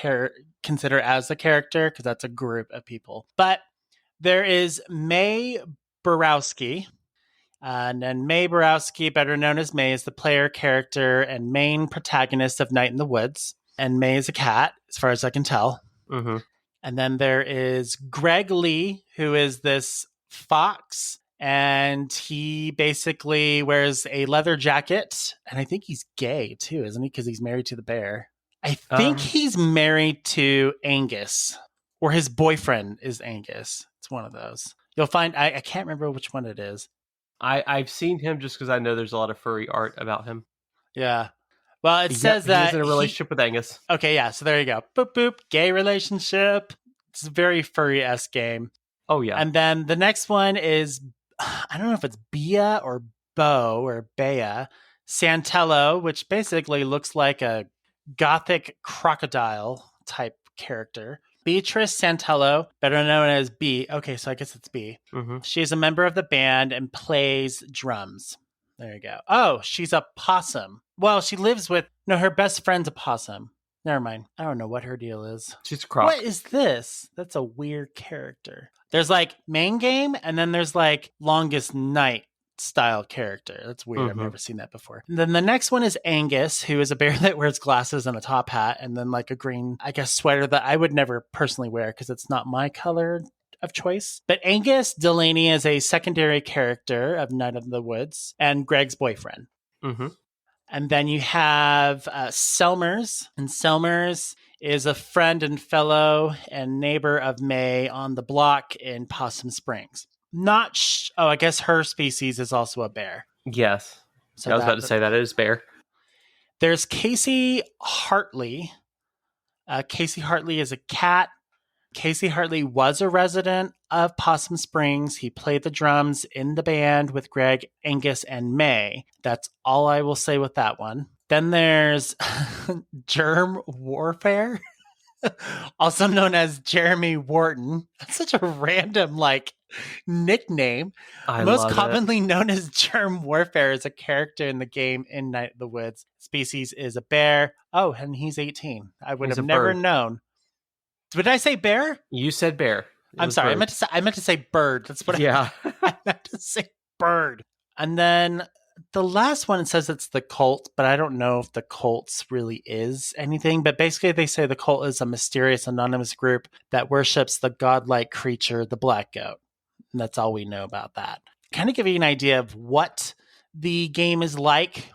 consider as a character because that's a group of people. But there is May Borowski. And then May Borowski, better known as May, is the player character and main protagonist of Night in the Woods. And May is a cat, as far as I can tell. And then there is Greg Lee, who is this fox, and he basically wears a leather jacket, and I think he's gay too, isn't he? Because he's married to the bear. I think he's married to Angus, or his boyfriend is Angus. It's one of those. You'll find, I can't remember which one it is. I've seen him just because I know there's a lot of furry art about him. Yeah. Well, it says that he's in a relationship with Angus. Okay, yeah. So there you go. Boop, boop. Gay relationship. It's a very furry-esque game. Oh, yeah. And then the next one is, I don't know if it's Bea or Bo or Bea Santello, which basically looks like a gothic crocodile type character. Beatrice Santello, better known as B. Okay, so I guess it's B. She's a member of the band and plays drums. There you go. Oh, she's a possum. Well, she lives with, her best friend's a possum. Never mind. I don't know what her deal is. She's a croc. What is this? That's a weird character. There's like main game, and then there's like longest night style character. That's weird. I've never seen that before. And then the next one is Angus, who is a bear that wears glasses and a top hat, and then like a green, I guess, sweater that I would never personally wear because it's not my color of choice. But Angus Delaney is a secondary character of Night in the Woods and Greg's boyfriend. And then you have Selmers, and Selmers is a friend and fellow and neighbor of May on the block in Possum Springs. I guess her species is also a bear. Yes. So I was about to say that it is bear. There's Casey Hartley. Casey Hartley is a cat. Casey Hartley was a resident of Possum Springs. He played the drums in the band with Greg, Angus, and May. That's all I will say with that one. Then there's Germ Warfare, also known as Jeremy Wharton. That's such a random, nickname. Most commonly known as Germ Warfare is a character in the game in Night of the Woods. Species is a bear. Oh, and he's 18. I would have never known. Did I say bear? You said bear. I'm sorry. I meant to say bird. That's what I meant to say bird. And then the last one, it says it's the cult, but I don't know if the cults really is anything. But basically, they say the cult is a mysterious, anonymous group that worships the godlike creature, the black goat. And that's all we know about that. Kind of give you an idea of what the game is like.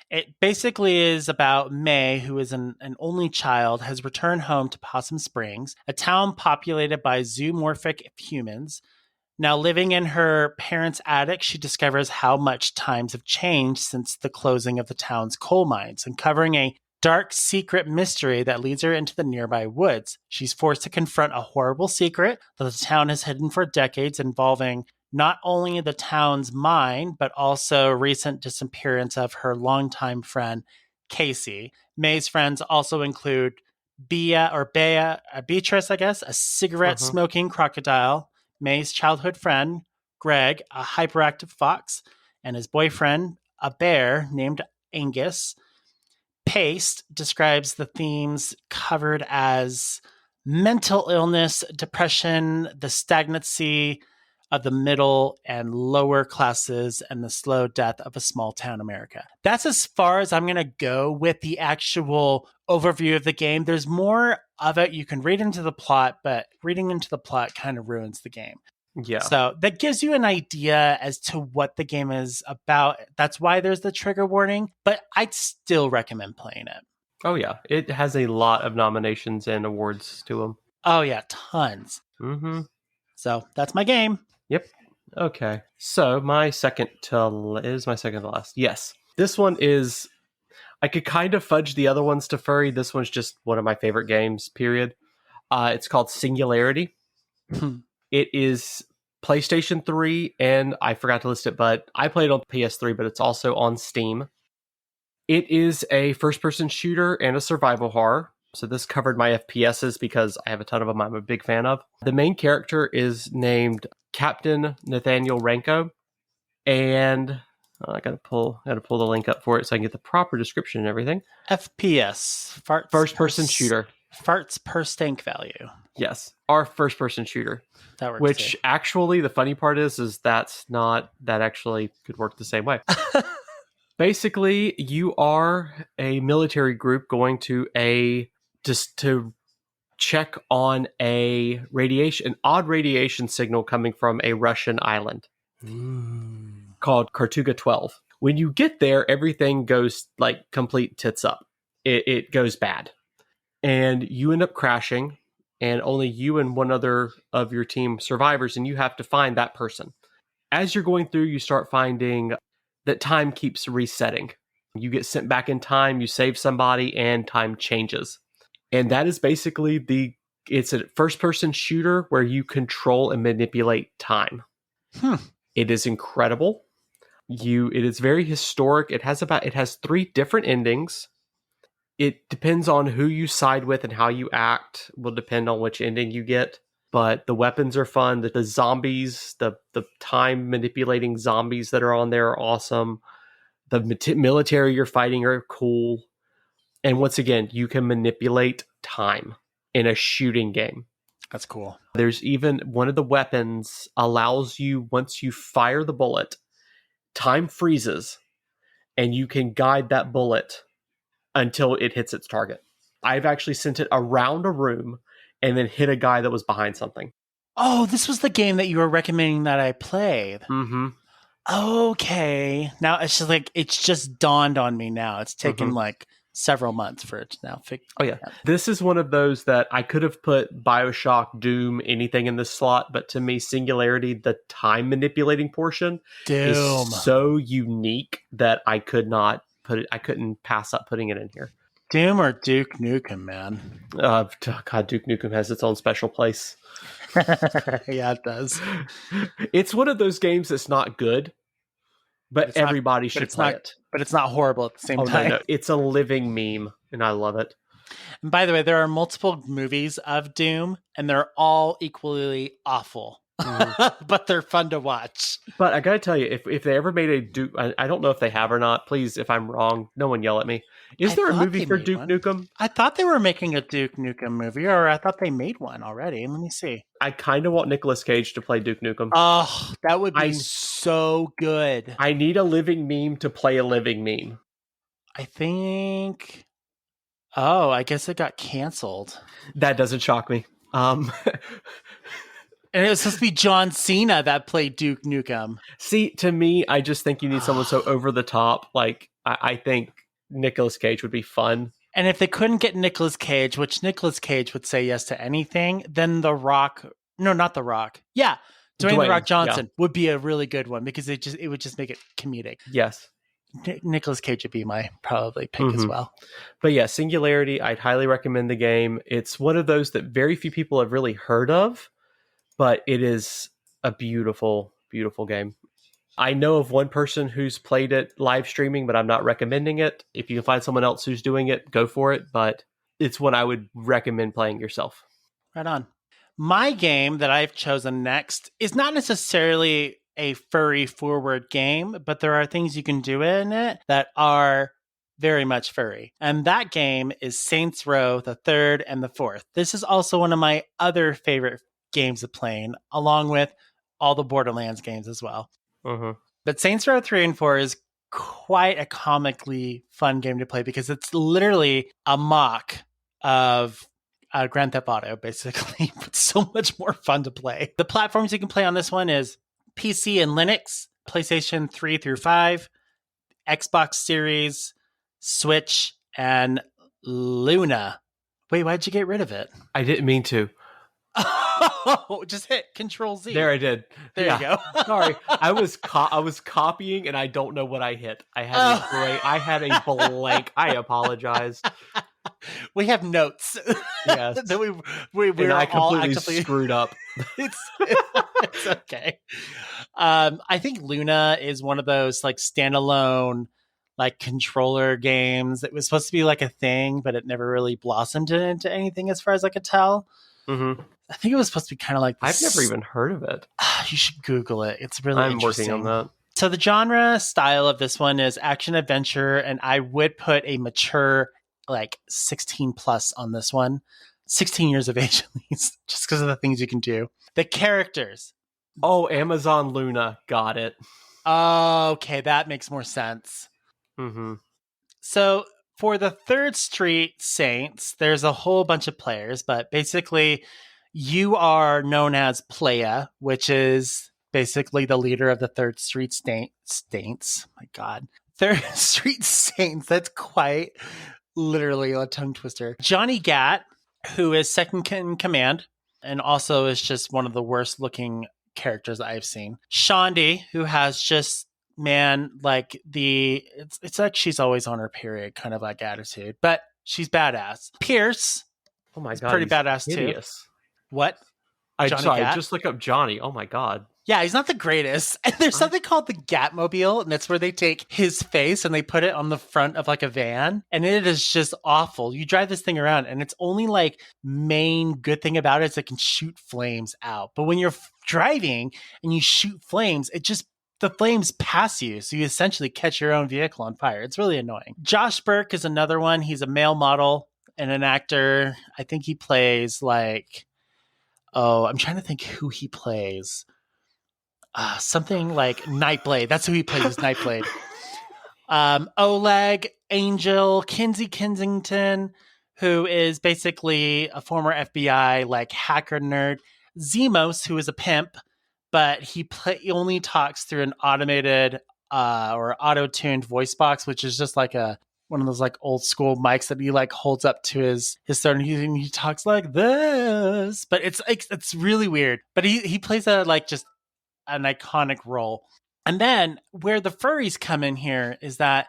It basically is about May, who is an only child, has returned home to Possum Springs, a town populated by zoomorphic humans. Now, living in her parents' attic, she discovers how much times have changed since the closing of the town's coal mines, uncovering a dark secret mystery that leads her into the nearby woods. She's forced to confront a horrible secret that the town has hidden for decades, involving not only the town's mine, but also recent disappearance of her longtime friend, Casey. May's friends also include Beatrice, I guess, a cigarette-smoking crocodile, May's childhood friend, Greg, a hyperactive fox, and his boyfriend, a bear named Angus. Paste describes the themes covered as mental illness, depression, the stagnancy of the middle and lower classes, and the slow death of a small town America. That's as far as I'm going to go with the actual overview of the game. There's more of it. You can read into the plot, but reading into the plot kind of ruins the game. Yeah. So that gives you an idea as to what the game is about. That's why there's the trigger warning, but I'd still recommend playing it. Oh, yeah. It has a lot of nominations and awards to them. Oh, yeah. Tons. Mm-hmm. So that's my game. Yep. Okay. So my second to last. Yes. This one is, I could kind of fudge the other ones to furry. This one's just one of my favorite games, period. It's called Singularity. It is PlayStation 3, and I forgot to list it, but I played on PS3, but it's also on Steam. It is a first-person shooter and a survival horror. So this covered my FPSs because I have a ton of them I'm a big fan of. The main character is named Captain Nathaniel Ranko, and I gotta pull the link up for it so I can get the proper description and everything. FPS, first-person shooter. Farts per stank value. Yes, our first-person shooter. That works. Which actually, the funny part is that actually could work the same way. Basically, you are a military group going to check on an odd radiation signal coming from a Russian island called Kartuga 12. When you get there, everything goes like complete tits up. It goes bad. And you end up crashing, and only you and one other of your team survivors, and you have to find that person. As you're going through, you start finding that time keeps resetting. You get sent back in time, you save somebody, and time changes. And that is basically it's a first-person shooter where you control and manipulate time. It is incredible. It is very historic. It has 3 different endings. It depends on who you side with and how you act will depend on which ending you get. But the weapons are fun. The zombies, the time manipulating zombies that are on there are awesome. The military you're fighting are cool. And once again, you can manipulate time in a shooting game. That's cool. There's even one of the weapons allows you, once you fire the bullet, time freezes and you can guide that bullet until it hits its target. I've actually sent it around a room and then hit a guy that was behind something. Oh, this was the game that you were recommending that I played. Mm-hmm. Okay. Now it's just dawned on me now. It's taken several months for it to now figure. Oh yeah. This is one of those that I could have put BioShock, Doom, anything in this slot, but to me, Singularity, the time manipulating portion, is so unique that I couldn't pass up putting it in here. Doom or Duke Nukem, man? God, Duke Nukem has its own special place. Yeah, it does. It's one of those games that's not good, but everybody should play it. But it's not horrible at the same time. No. It's a living meme, and I love it. And by the way, there are multiple movies of Doom, and they're all equally awful. but they're fun to watch. But I gotta tell you, if they ever made a Duke, I don't know if they have or not. Please, if I'm wrong, no one yell at me. Is there a movie for Duke Nukem? I thought they were making a Duke Nukem movie, or I thought they made one already. Let me see. I kind of want Nicolas Cage to play Duke Nukem. Oh, that would be so good. I need a living meme to play a living meme. I think... Oh, I guess it got canceled. That doesn't shock me. And it was supposed to be John Cena that played Duke Nukem. See, to me, I just think you need someone so over the top. Like, I think Nicolas Cage would be fun. And if they couldn't get Nicolas Cage, which Nicolas Cage would say yes to anything, then The Rock... No, not The Rock. Yeah, Dwayne The Rock Johnson would be a really good one because it would just make it comedic. Yes. Nicolas Cage would be my probably pick as well. But yeah, Singularity, I'd highly recommend the game. It's one of those that very few people have really heard of, but it is a beautiful, beautiful game. I know of one person who's played it live streaming, but I'm not recommending it. If you can find someone else who's doing it, go for it. But it's one I would recommend playing yourself. Right on. My game that I've chosen next is not necessarily a furry forward game, but there are things you can do in it that are very much furry. And that game is Saints Row, the third and the fourth. This is also one of my other favorite games of playing, along with all the Borderlands games as well. But Saints Row 3 and 4 is quite a comically fun game to play because it's literally a mock of Grand Theft Auto, basically, but so much more fun to play. The platforms you can play on this one is PC and Linux, PlayStation 3 through 5, Xbox Series, Switch, and Luna. Wait, why'd you get rid of it? I didn't mean to. Oh, just hit Control Z. There I did. There you go. Sorry, I was copying and I don't know what I hit. I had a blank. I apologize. We have notes. Yes, that we're I all completely actively screwed up. It's okay. I think Luna is one of those like standalone like controller games. It was supposed to be like a thing, but it never really blossomed into anything as far as I could tell. I think it was supposed to be kind of like this. I've never even heard of it. You should Google it. It's really interesting. I'm working on that. So the genre style of this one is action adventure, and I would put a mature like 16 plus on this one. 16 years of age at least, just because of the things you can do. The characters. Oh, Amazon Luna. Got it. Okay, that makes more sense. So for the Third Street Saints, there's a whole bunch of players, but basically you are known as Playa, which is basically the leader of the Third Street Saints. My God. Third Street Saints. That's quite literally a tongue twister. Johnny Gat, who is second in command, and also is just one of the worst looking characters I've seen. Shondi, who has just, man, like it's like she's always on her period kind of like attitude, but she's badass. Pierce, oh my God, pretty badass hideous. Too. What? I just look up Johnny. Oh my God. Yeah, he's not the greatest. And there's something called the Gatmobile, and that's where they take his face and they put it on the front of like a van, and it is just awful. You drive this thing around, and it's only like main good thing about it is it can shoot flames out. But when you're driving and you shoot flames, the flames pass you, so you essentially catch your own vehicle on fire. It's really annoying. Josh Burke is another one. He's a male model and an actor. I think he plays like, I'm trying to think who he plays. Something like Nightblade. That's who he plays, is Nightblade. Oleg, Angel, Kinsey Kensington, who is basically a former FBI like hacker nerd. Zemos, who is a pimp, but he only talks through an automated or auto-tuned voice box, which is just like one of those like old school mics that he like holds up to his throat, and he talks like this. But it's really weird. But he plays just an iconic role. And then where the furries come in here is that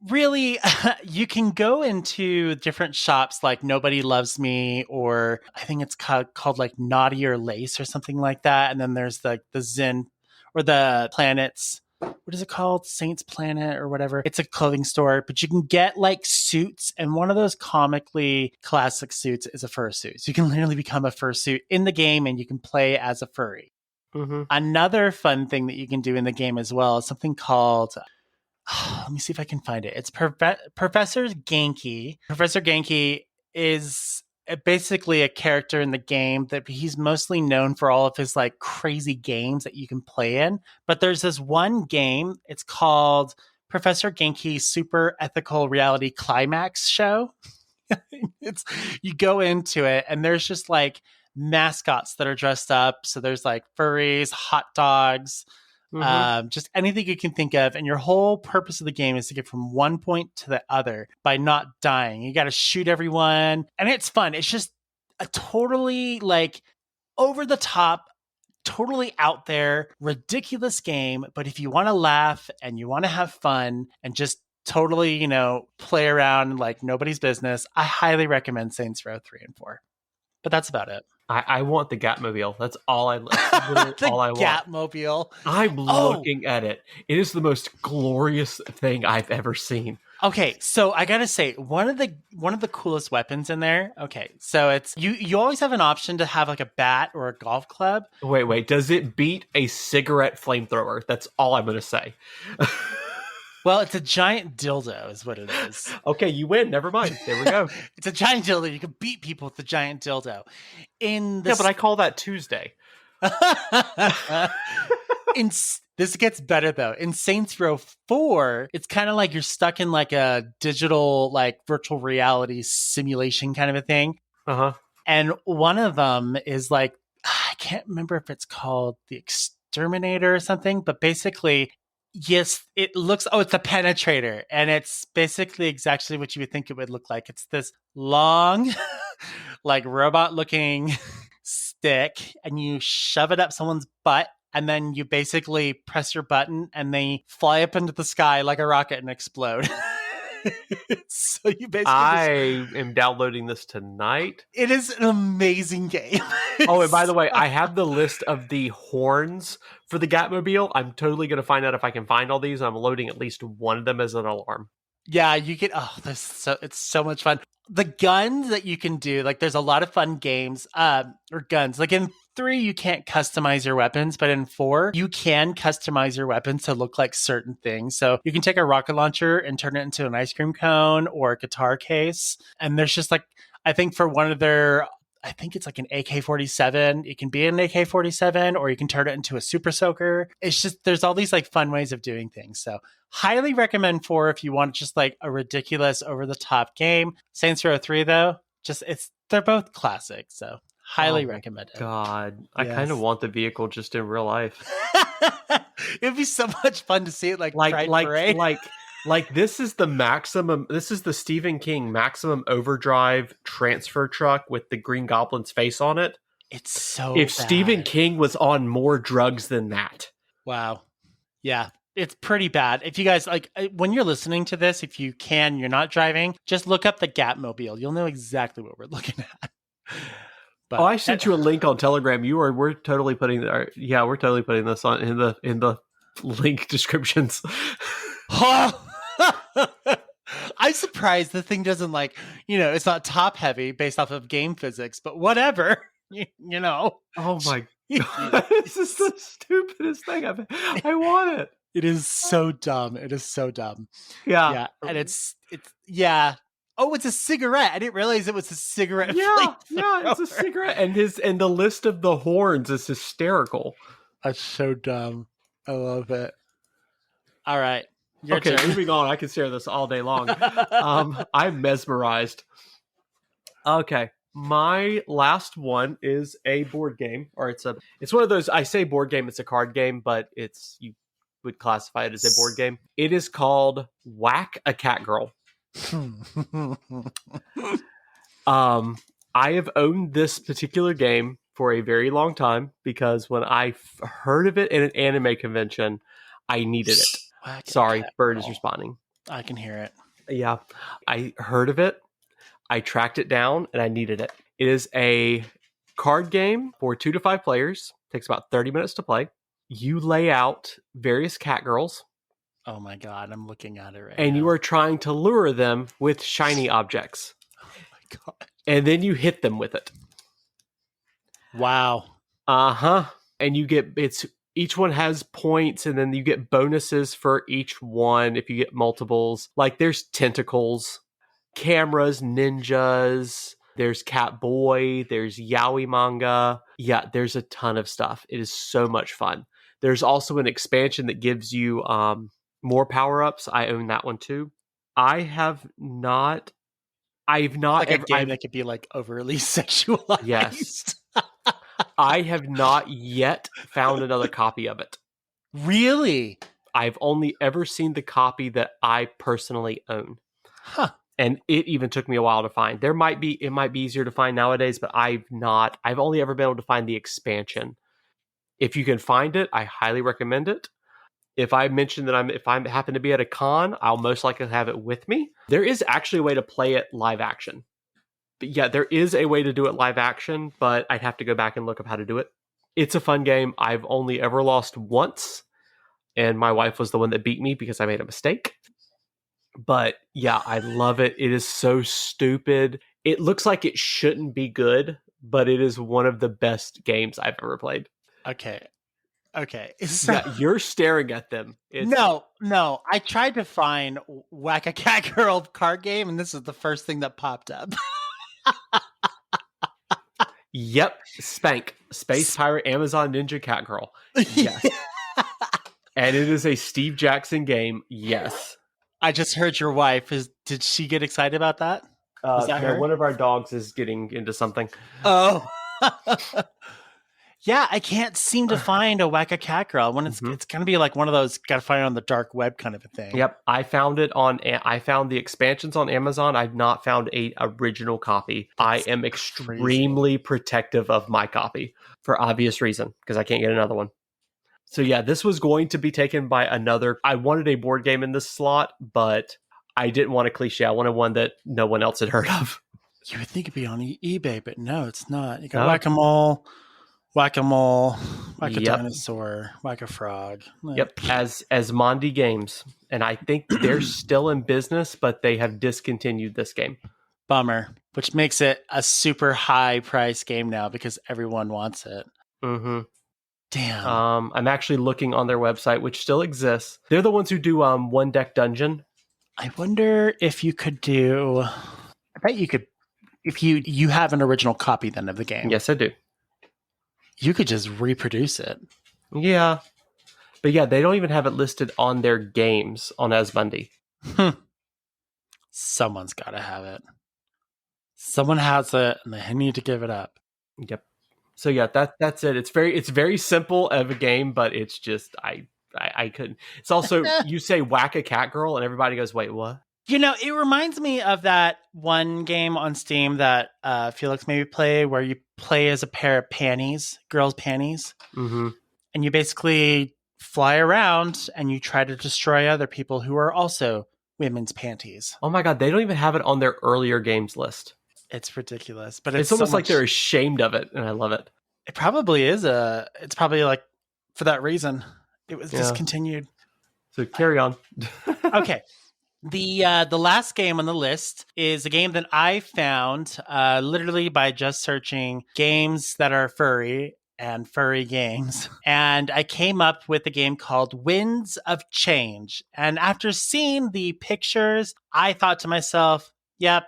really you can go into different shops like Nobody Loves Me, or I think it's called like Naughty or Lace or something like that. And then there's the Zen or the Planets. What is it called? Saints Planet or whatever. It's a clothing store, but you can get like suits. And one of those comically classic suits is a fursuit. So you can literally become a fursuit in the game and you can play as a furry. Mm-hmm. Another fun thing that you can do in the game as well is something called let me see if I can find it. It's Professor Genki. Professor Genki is basically a character in the game that he's mostly known for all of his like crazy games that you can play in. But there's this one game. It's called Professor Genki Super Ethical Reality Climax Show. It's you go into it and there's just like mascots that are dressed up. So there's like furries, hot dogs, just anything you can think of. And your whole purpose of the game is to get from one point to the other by not dying. You got to shoot everyone. And it's fun. It's just a totally like over the top, totally out there, ridiculous game. But if you want to laugh and you want to have fun and just totally, play around like nobody's business, I highly recommend Saints Row 3 and 4. But that's about it. I want the Gatmobile. That's all I all I want. Gatmobile. I'm looking at it. It is the most glorious thing I've ever seen. Okay, so I gotta say, one of the coolest weapons in there. Okay, so it's you always have an option to have like a bat or a golf club. Wait. Does it beat a cigarette flamethrower? That's all I'm gonna say. Well, it's a giant dildo is what it is. Okay, you win. Never mind. There we go. It's a giant dildo. You can beat people with the giant dildo. Yeah, but I call that Tuesday. This gets better though. In Saints Row 4, it's kind of like you're stuck in like a digital, like virtual reality simulation kind of a thing. Uh-huh. And one of them is like, I can't remember if it's called the Exterminator or something, but basically, yes, it looks, it's a penetrator. And it's basically exactly what you would think it would look like. It's this long, like robot looking stick, and you shove it up someone's butt. And then you basically press your button and they fly up into the sky like a rocket and explode. So you basically I am downloading this tonight. It is an amazing game. Oh, and by the way, I have the list of the horns for the Gatmobile. I'm totally going to find out if I can find all these. I'm loading at least one of them as an alarm. Yeah, you get it's so much fun. The guns that you can do, like there's a lot of fun games, or guns. Like in 3, you can't customize your weapons, but in 4, you can customize your weapons to look like certain things. So you can take a rocket launcher and turn it into an ice cream cone or a guitar case. And there's just like, I think for one of their, I think it's like an AK-47. It can be an AK-47 or you can turn it into a super soaker. It's just, there's all these like fun ways of doing things. So highly recommend 4 if you want just like a ridiculous over the top game. Saints Row 3 though, they're both classic. So highly recommend it. God, yes. I kind of want the vehicle just in real life. It'd be so much fun to see it like Parade. Like this is the maximum. This is the Stephen King maximum overdrive transfer truck with the Green Goblin's face on it. It's so if bad. Stephen King was on more drugs than that. Wow. Yeah. It's pretty bad. If you guys like, when you're listening to this, if you can, you're not driving, just look up the Gatmobile. You'll know exactly what we're looking at. But, I sent you a link on Telegram. We're totally putting we're totally putting this on in the link descriptions. I'm surprised the thing doesn't it's not top heavy based off of game physics, but whatever, Oh my God. This is the stupidest thing I want it. It is so dumb. It is so dumb. Yeah. And it's oh, it's a cigarette. I didn't realize it was a cigarette. Yeah, it's a cigarette. And the list of the horns is hysterical. That's so dumb. I love it. All right. Okay, moving on. I can share this all day long. I'm mesmerized. Okay. My last one is a board game, or it's one of those, I say board game, it's a card game, but you would classify it as a board game. It is called Whack a Cat Girl. I have owned this particular game for a very long time because when I heard of it in an anime convention, I needed it. Sorry, Bird is responding. I can hear it. Yeah, I heard of it. I tracked it down and I needed it. It is a card game for 2 to 5 players. Takes about 30 minutes to play. You lay out various cat girls. Oh my God, I'm looking at it right now. And you are trying to lure them with shiny objects. Oh my God. And then you hit them with it. Wow. Uh-huh. and each one has points, and then you get bonuses for each one if you get multiples. Like there's tentacles, cameras, ninjas, there's Catboy, there's Yaoi manga. Yeah, there's a ton of stuff. It is so much fun. There's also an expansion that gives you more power-ups. I own that one too. I've not like a game that could be like overly sexualized. Yes. I have not yet found another copy of it. Really? I've only ever seen the copy that I personally own. Huh. And it even took me a while to find. It might be easier to find nowadays, but I've only ever been able to find the expansion. If you can find it, I highly recommend it. If I mention that if I happen to be at a con, I'll most likely have it with me. There is actually a way to play it live action. But yeah, there is a way to do it live action, but I'd have to go back and look up how to do it. It's a fun game. I've only ever lost once, and my wife was the one that beat me because I made a mistake. But yeah, I love it. It is so stupid. It looks like it shouldn't be good, but it is one of the best games I've ever played. Okay. So, yeah, you're staring at them. No. I tried to find Whack a Cat Girl card game, and this is the first thing that popped up. Yep. Spank. Space Pirate Amazon Ninja Cat Girl. Yes. And it is a Steve Jackson game. Yes. I just heard your wife. Did she get excited about that? Was that her? One of our dogs is getting into something. Oh. Yeah, I can't seem to find a Whack a Cat Girl. When it's going to be like one of those got to find it on the dark web kind of a thing. Yep, I found the expansions on Amazon. I've not found a original copy. I am extremely protective of my copy for obvious reason because I can't get another one. So yeah, this was going to be taken by another. I wanted a board game in this slot, but I didn't want a cliche. I wanted one that no one else had heard of. You would think it'd be on eBay, but no, it's not. You got Whack-A-Mole. Whack-A-Mole, Whack-A-Dinosaur, Whack-A-Frog. Yep, as Mondi Games. And I think they're still in business, but they have discontinued this game. Bummer, which makes it a super high price game now because everyone wants it. Mm-hmm. Damn. I'm actually looking on their website, which still exists. They're the ones who do One Deck Dungeon. I wonder if you could do... I bet you could... If you have an original copy then of the game. Yes, I do. You could just reproduce it. Yeah. But yeah, they don't even have it listed on their games on Asmundi. Someone's got to have it. Someone has it, and they need to give it up. Yep. So yeah, that's it. It's very simple of a game, but it's just I couldn't. It's also you say Whack a Cat Girl, and everybody goes, "Wait, what?" You know, it reminds me of that one game on Steam that Felix maybe play, where you play as a pair of panties, girls' panties, and you basically fly around and you try to destroy other people who are also women's panties. Oh my god, they don't even have it on their earlier games list. It's ridiculous, but it's almost like they're ashamed of it, and I love it. It probably is it's probably like for that reason it was discontinued. So carry on. Okay. The last game on the list is a game that I found literally by just searching games that are furry and furry games. And I came up with a game called Winds of Change. And after seeing the pictures, I thought to myself, yep,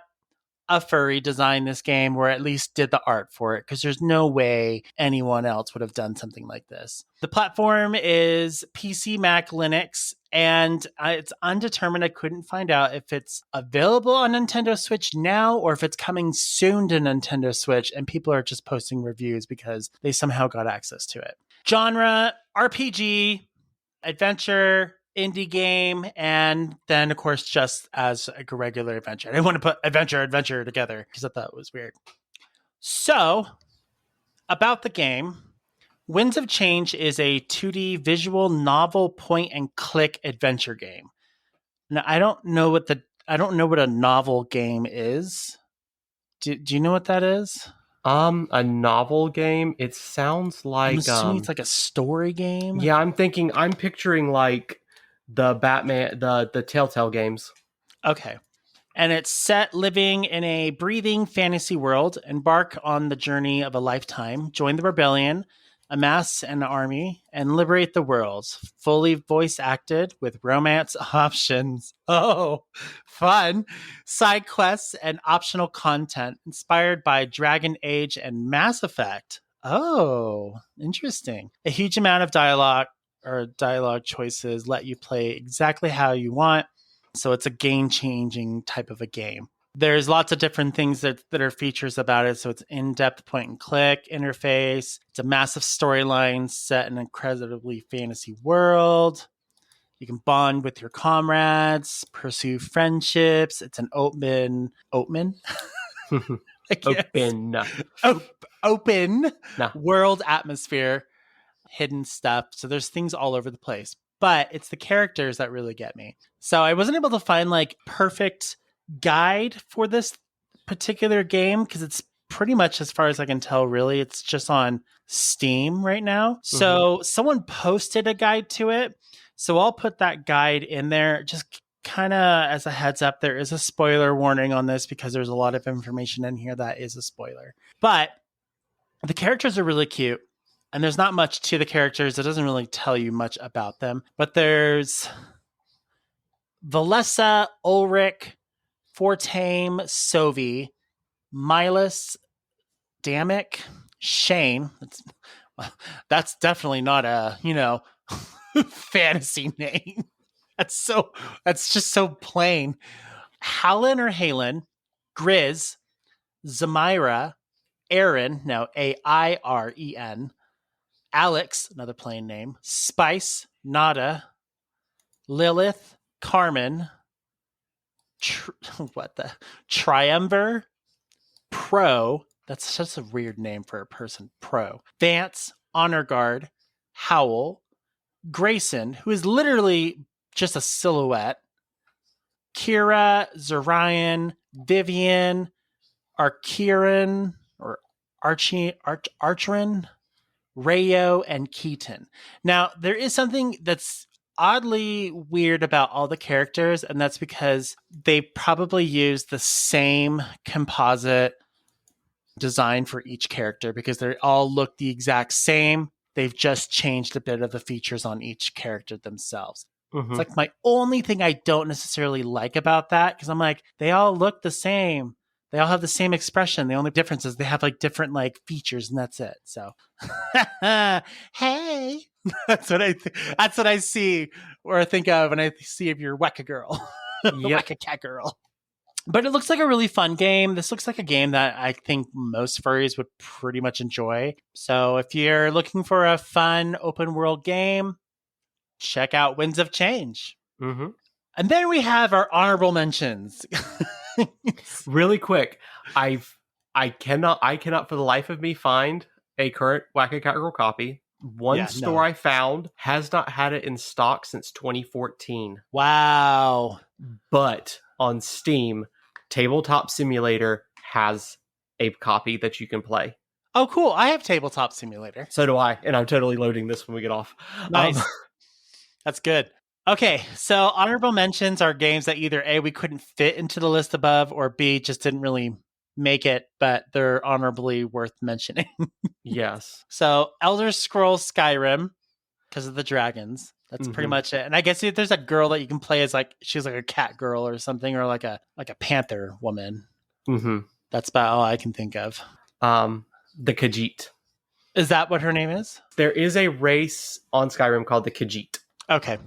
a furry designed this game, or at least did the art for it, because there's no way anyone else would have done something like this. The platform is PC, Mac, Linux, and it's undetermined. I couldn't find out if it's available on Nintendo Switch now or if it's coming soon to Nintendo Switch, and people are just posting reviews because they somehow got access to it. Genre, RPG, adventure, indie game, and then of course just as a regular adventure. I didn't want to put adventure together because I thought it was weird. So about the game, Winds of Change is a 2D visual novel point and click adventure game. Now I don't know what a novel game is. Do you know what that is? A novel game. It sounds like I'm assuming it's like a story game. Yeah, I'm picturing like the Batman, the Telltale games. Okay. And it's set living in a breathing fantasy world. Embark on the journey of a lifetime. Join the rebellion. amass an army, and liberate the world. Fully voice acted with romance options. Oh, fun. Side quests and optional content inspired by Dragon Age and Mass Effect. Oh, interesting. A huge amount of dialogue choices let you play exactly how you want. So it's a game-changing type of a game. There's lots of different things that are features about it. So it's in-depth point and click interface. It's a massive storyline set in an incredibly fantasy world. You can bond with your comrades, pursue friendships. It's an open open world atmosphere, hidden stuff. So there's things all over the place. But it's the characters that really get me. So I wasn't able to find like perfect guide for this particular game because it's pretty much, as far as I can tell, really it's just on Steam right now. So someone posted a guide to it, so I'll put that guide in there. Just kind of as a heads up, there is a spoiler warning on this because there's a lot of information in here that is a spoiler. But the characters are really cute, and there's not much to the characters. It doesn't really tell you much about them, but there's Valessa, Ulrich, Fortame, Sovi, Milas, Damick, Shane. That's definitely not a, fantasy name. That's just so plain. Halen or Halen, Grizz, Zamira, Aaron, now Airen, Alex, another plain name, Spice, Nada, Lilith, Carmen, Triumvir, Pro. That's just a weird name for a person. Pro. Vance, Honor Guard, Howl, Grayson, who is literally just a silhouette, Kira, Zorion, Vivian, Archerin, or Archerin, Rayo, and Keaton. Now, there is something that's oddly weird about all the characters, and that's because they probably use the same composite design for each character because they all look the exact same. They've just changed a bit of the features on each character themselves. It's like my only thing I don't necessarily like about that, because I'm like, they all look the same. They all have the same expression. The only difference is they have like different like features, and that's it. So, hey, that's what I see or think of when I see of your Weka girl, Weka cat girl. But it looks like a really fun game. This looks like a game that I think most furries would pretty much enjoy. So if you're looking for a fun open world game, check out Winds of Change. And then we have our honorable mentions. Really quick, I cannot for the life of me find a current Wacka Cat Girl copy. One store I found has not had it in stock since 2014. Wow. But on Steam, Tabletop Simulator has a copy that you can play. Oh, cool. I have Tabletop Simulator. So do I, and I'm totally loading this when we get off. Nice. That's good. Okay, so honorable mentions are games that either A, we couldn't fit into the list above, or B, just didn't really make it, but they're honorably worth mentioning. Yes. So Elder Scrolls Skyrim, because of the dragons. That's pretty much it. And I guess if there's a girl that you can play as like, she's like a cat girl or something, or like a panther woman. That's about all I can think of. The Khajiit. Is that what her name is? There is a race on Skyrim called the Khajiit. Okay.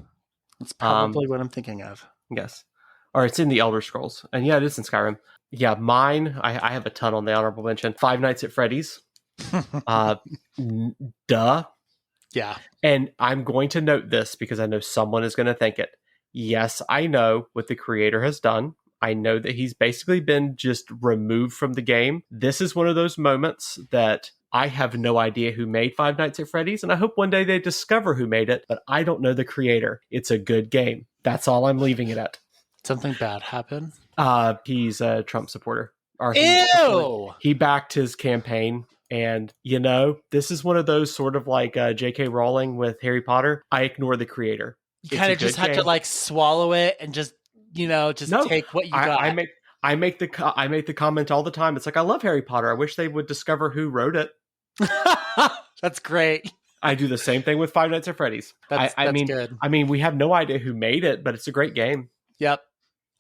That's probably what I'm thinking of. Yes. Or it's in the Elder Scrolls. And yeah, it is in Skyrim. Yeah, mine, I have a ton on the honorable mention. Five Nights at Freddy's. Duh. Yeah. And I'm going to note this because I know someone is going to think it. Yes, I know what the creator has done. I know that he's basically been just removed from the game. This is one of those moments that I have no idea who made Five Nights at Freddy's, and I hope one day they discover who made it, but I don't know the creator. It's a good game. That's all I'm leaving it at. Something bad happened? He's a Trump supporter. Ew! He backed his campaign, and, this is one of those sort of like J.K. Rowling with Harry Potter. I ignore the creator. You kind of just have to like swallow it and just, take what you got. I make the comment all the time. It's like, I love Harry Potter. I wish they would discover who wrote it. That's great. I do the same thing with Five Nights at Freddy's. That's good. I mean, we have no idea who made it, but it's a great game. Yep.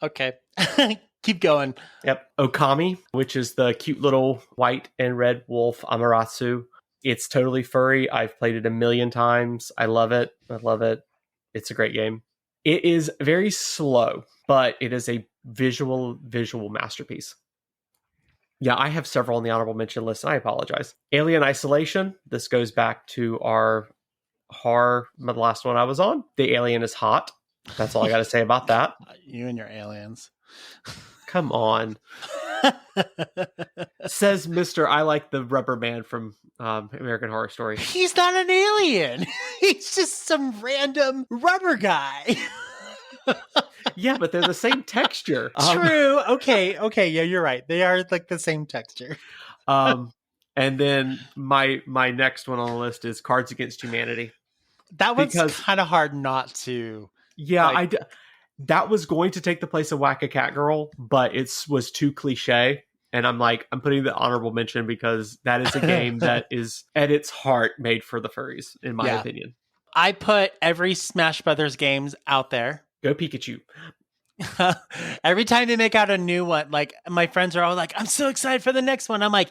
Okay. Keep going. Yep. Okami, which is the cute little white and red wolf Amaterasu. It's totally furry. I've played it a million times. I love it. It's a great game. It is very slow, but it is a visual masterpiece. Yeah, I have several on the honorable mention list, and I apologize. Alien Isolation. This goes back to the last one I was on. The alien is hot. That's all I got to say about that. You and your aliens. Come on. Says Mr. I like the rubber man from American Horror Story. He's not an alien. He's just some random rubber guy. Yeah, but they're the same texture. True. Okay. Yeah, you're right. They are like the same texture. And then my next one on the list is Cards Against Humanity. That one's kind of hard not to. Yeah, that was going to take the place of Whack a Cat Girl, but it was too cliche. And I'm putting the honorable mention because that is a game that is at its heart made for the furries, in my opinion. I put every Smash Brothers games out there. Go Pikachu. Every time they make out a new one, like my friends are all like, I'm so excited for the next one. I'm like,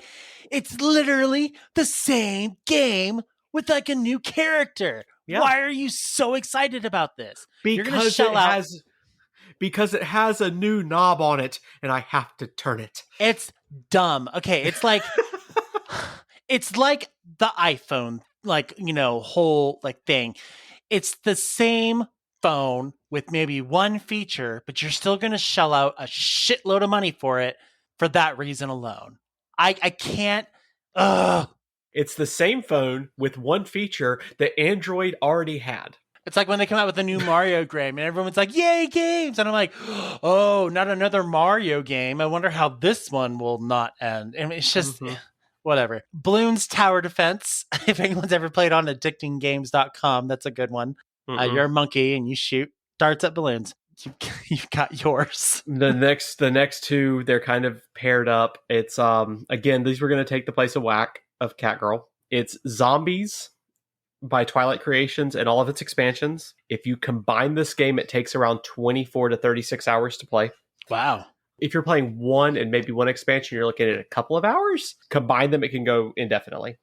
it's literally the same game with like a new character. Yeah. Why are you so excited about this? Because it has a new knob on it and I have to turn it. It's dumb. Okay, it's like it's like the iPhone, whole thing. It's the same phone with maybe one feature, but you're still going to shell out a shitload of money for it for that reason alone. I can't. It's the same phone with one feature that Android already had. It's like when they come out with a new Mario game and everyone's like, yay, games. And I'm like, oh, not another Mario game. I wonder how this one will not end. And it's just whatever. Bloons Tower Defense. If anyone's ever played on addictinggames.com, that's a good one. You're a monkey and you shoot darts at balloons. You've got yours. The next two, they're kind of paired up. It's again, these were going to take the place of Catgirl. It's Zombies by Twilight Creations and all of its expansions. If you combine this game, it takes around 24 to 36 hours to play. Wow. If you're playing one and maybe one expansion, you're looking at a couple of hours. Combine them, it can go indefinitely.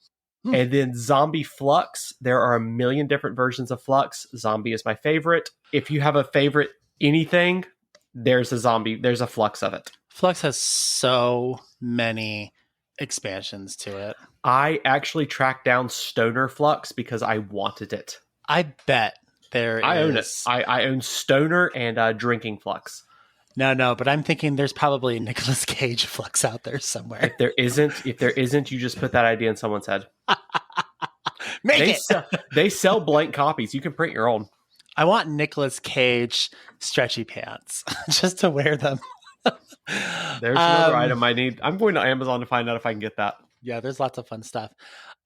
And then Zombie Flux. There are a million different versions of Flux. Zombie is my favorite. If you have a favorite anything, there's a Flux of it. Flux has so many expansions to it. I actually tracked down Stoner Flux because I wanted it. I bet I own it. I own Stoner and Drinking Flux. No, but I'm thinking there's probably a Nicolas Cage Flux out there somewhere. If there isn't, you just put that idea in someone's head. They sell blank copies. You can print your own. I want Nicolas Cage stretchy pants just to wear them. There's another item I need. I'm going to Amazon to find out if I can get that. Yeah, there's lots of fun stuff.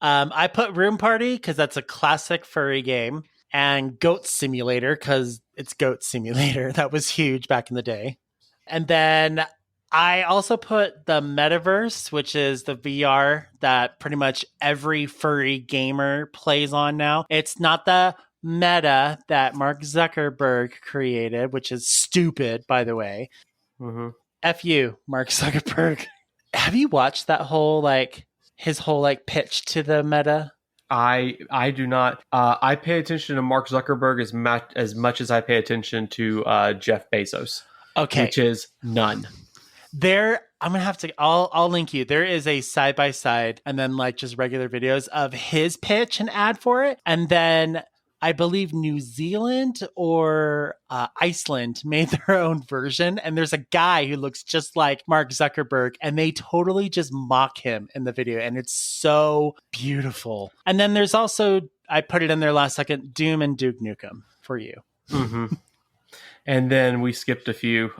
I put Room Party because that's a classic furry game, and Goat Simulator because it's Goat Simulator. That was huge back in the day. And then I also put the Metaverse, which is the VR that pretty much every furry gamer plays on now. It's not the Meta that Mark Zuckerberg created, which is stupid, by the way. F you, Mark Zuckerberg. Have you watched that whole his whole pitch to the Meta? I do not. I pay attention to Mark Zuckerberg as much as I pay attention to Jeff Bezos. Okay, which is none. I'm gonna have to. I'll link you. There is a side by side, and then just regular videos of his pitch and ad for it, and then I believe New Zealand or Iceland made their own version. And there's a guy who looks just like Mark Zuckerberg and they totally just mock him in the video. And it's so beautiful. And then there's also, I put it in there last second, Doom and Duke Nukem for you. And then we skipped a few.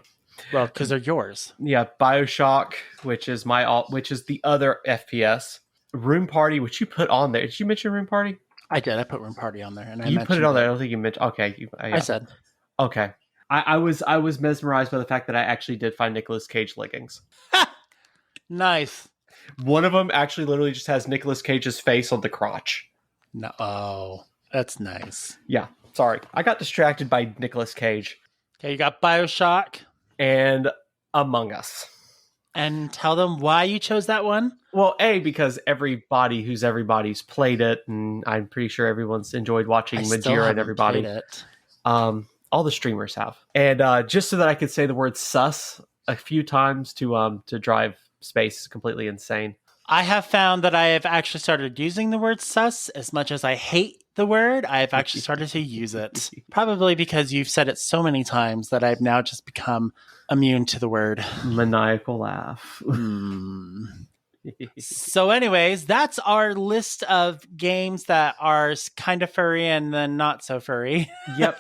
Well, because they're yours. Yeah. BioShock, which is the other FPS. Room Party, which you put on there. Did you mention Room Party? I did. I put Room Party on there, and you put it on there. I don't think you mentioned. Okay, yeah. I said. Okay, I was mesmerized by the fact that I actually did find Nicolas Cage leggings. Nice. One of them actually literally just has Nicolas Cage's face on the crotch. No, oh, that's nice. Yeah, sorry. I got distracted by Nicolas Cage. Okay, you got BioShock. And Among Us. And tell them why you chose that one. Well, because everybody's played it, and I'm pretty sure everyone's enjoyed watching Majira and everybody. Played it. All the streamers have. And just so that I could say the word sus a few times to drive space is completely insane. I have found that I have actually started using the word sus. As much as I hate the word, I have actually started to use it. Probably because you've said it so many times that I've now just become immune to the word. Maniacal laugh. So anyways, that's our list of games that are kind of furry and then not so furry. Yep.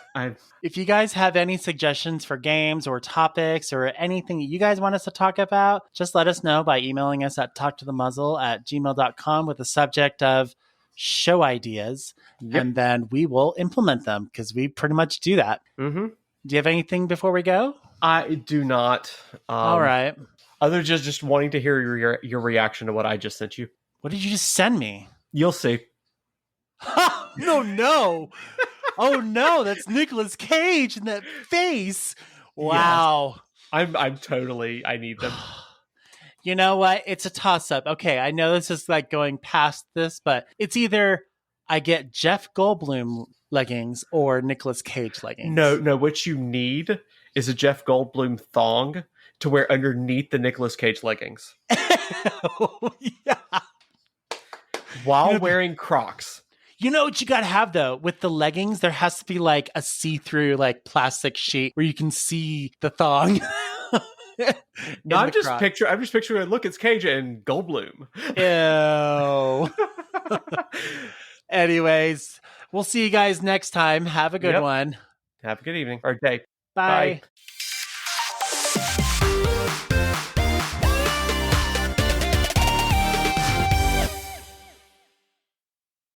If you guys have any suggestions for games or topics or anything that you guys want us to talk about, just let us know by emailing us at talktothemuzzle@gmail.com with the subject of show ideas. Yep. And then we will implement them because we pretty much do that. Mm-hmm. Do you have anything before we go? I do not. All right. Other than just wanting to hear your reaction to what I just sent you. What did you just send me? You'll see. No. Oh no, that's Nicolas Cage in that face. Wow. Yes. I need them. You know what? It's a toss-up. Okay, I know this is like going past this, but it's either I get Jeff Goldblum leggings or Nicolas Cage leggings. No, what you need is a Jeff Goldblum thong to wear underneath the Nicolas Cage leggings. Yeah. While wearing Crocs. You know what you gotta have though? With the leggings, there has to be like a see-through like plastic sheet where you can see the thong. No, I'm just picturing. Look, it's Cage and Goldblum. Ew. Anyways, we'll see you guys next time. Have a good one. Have a good evening or day. Bye.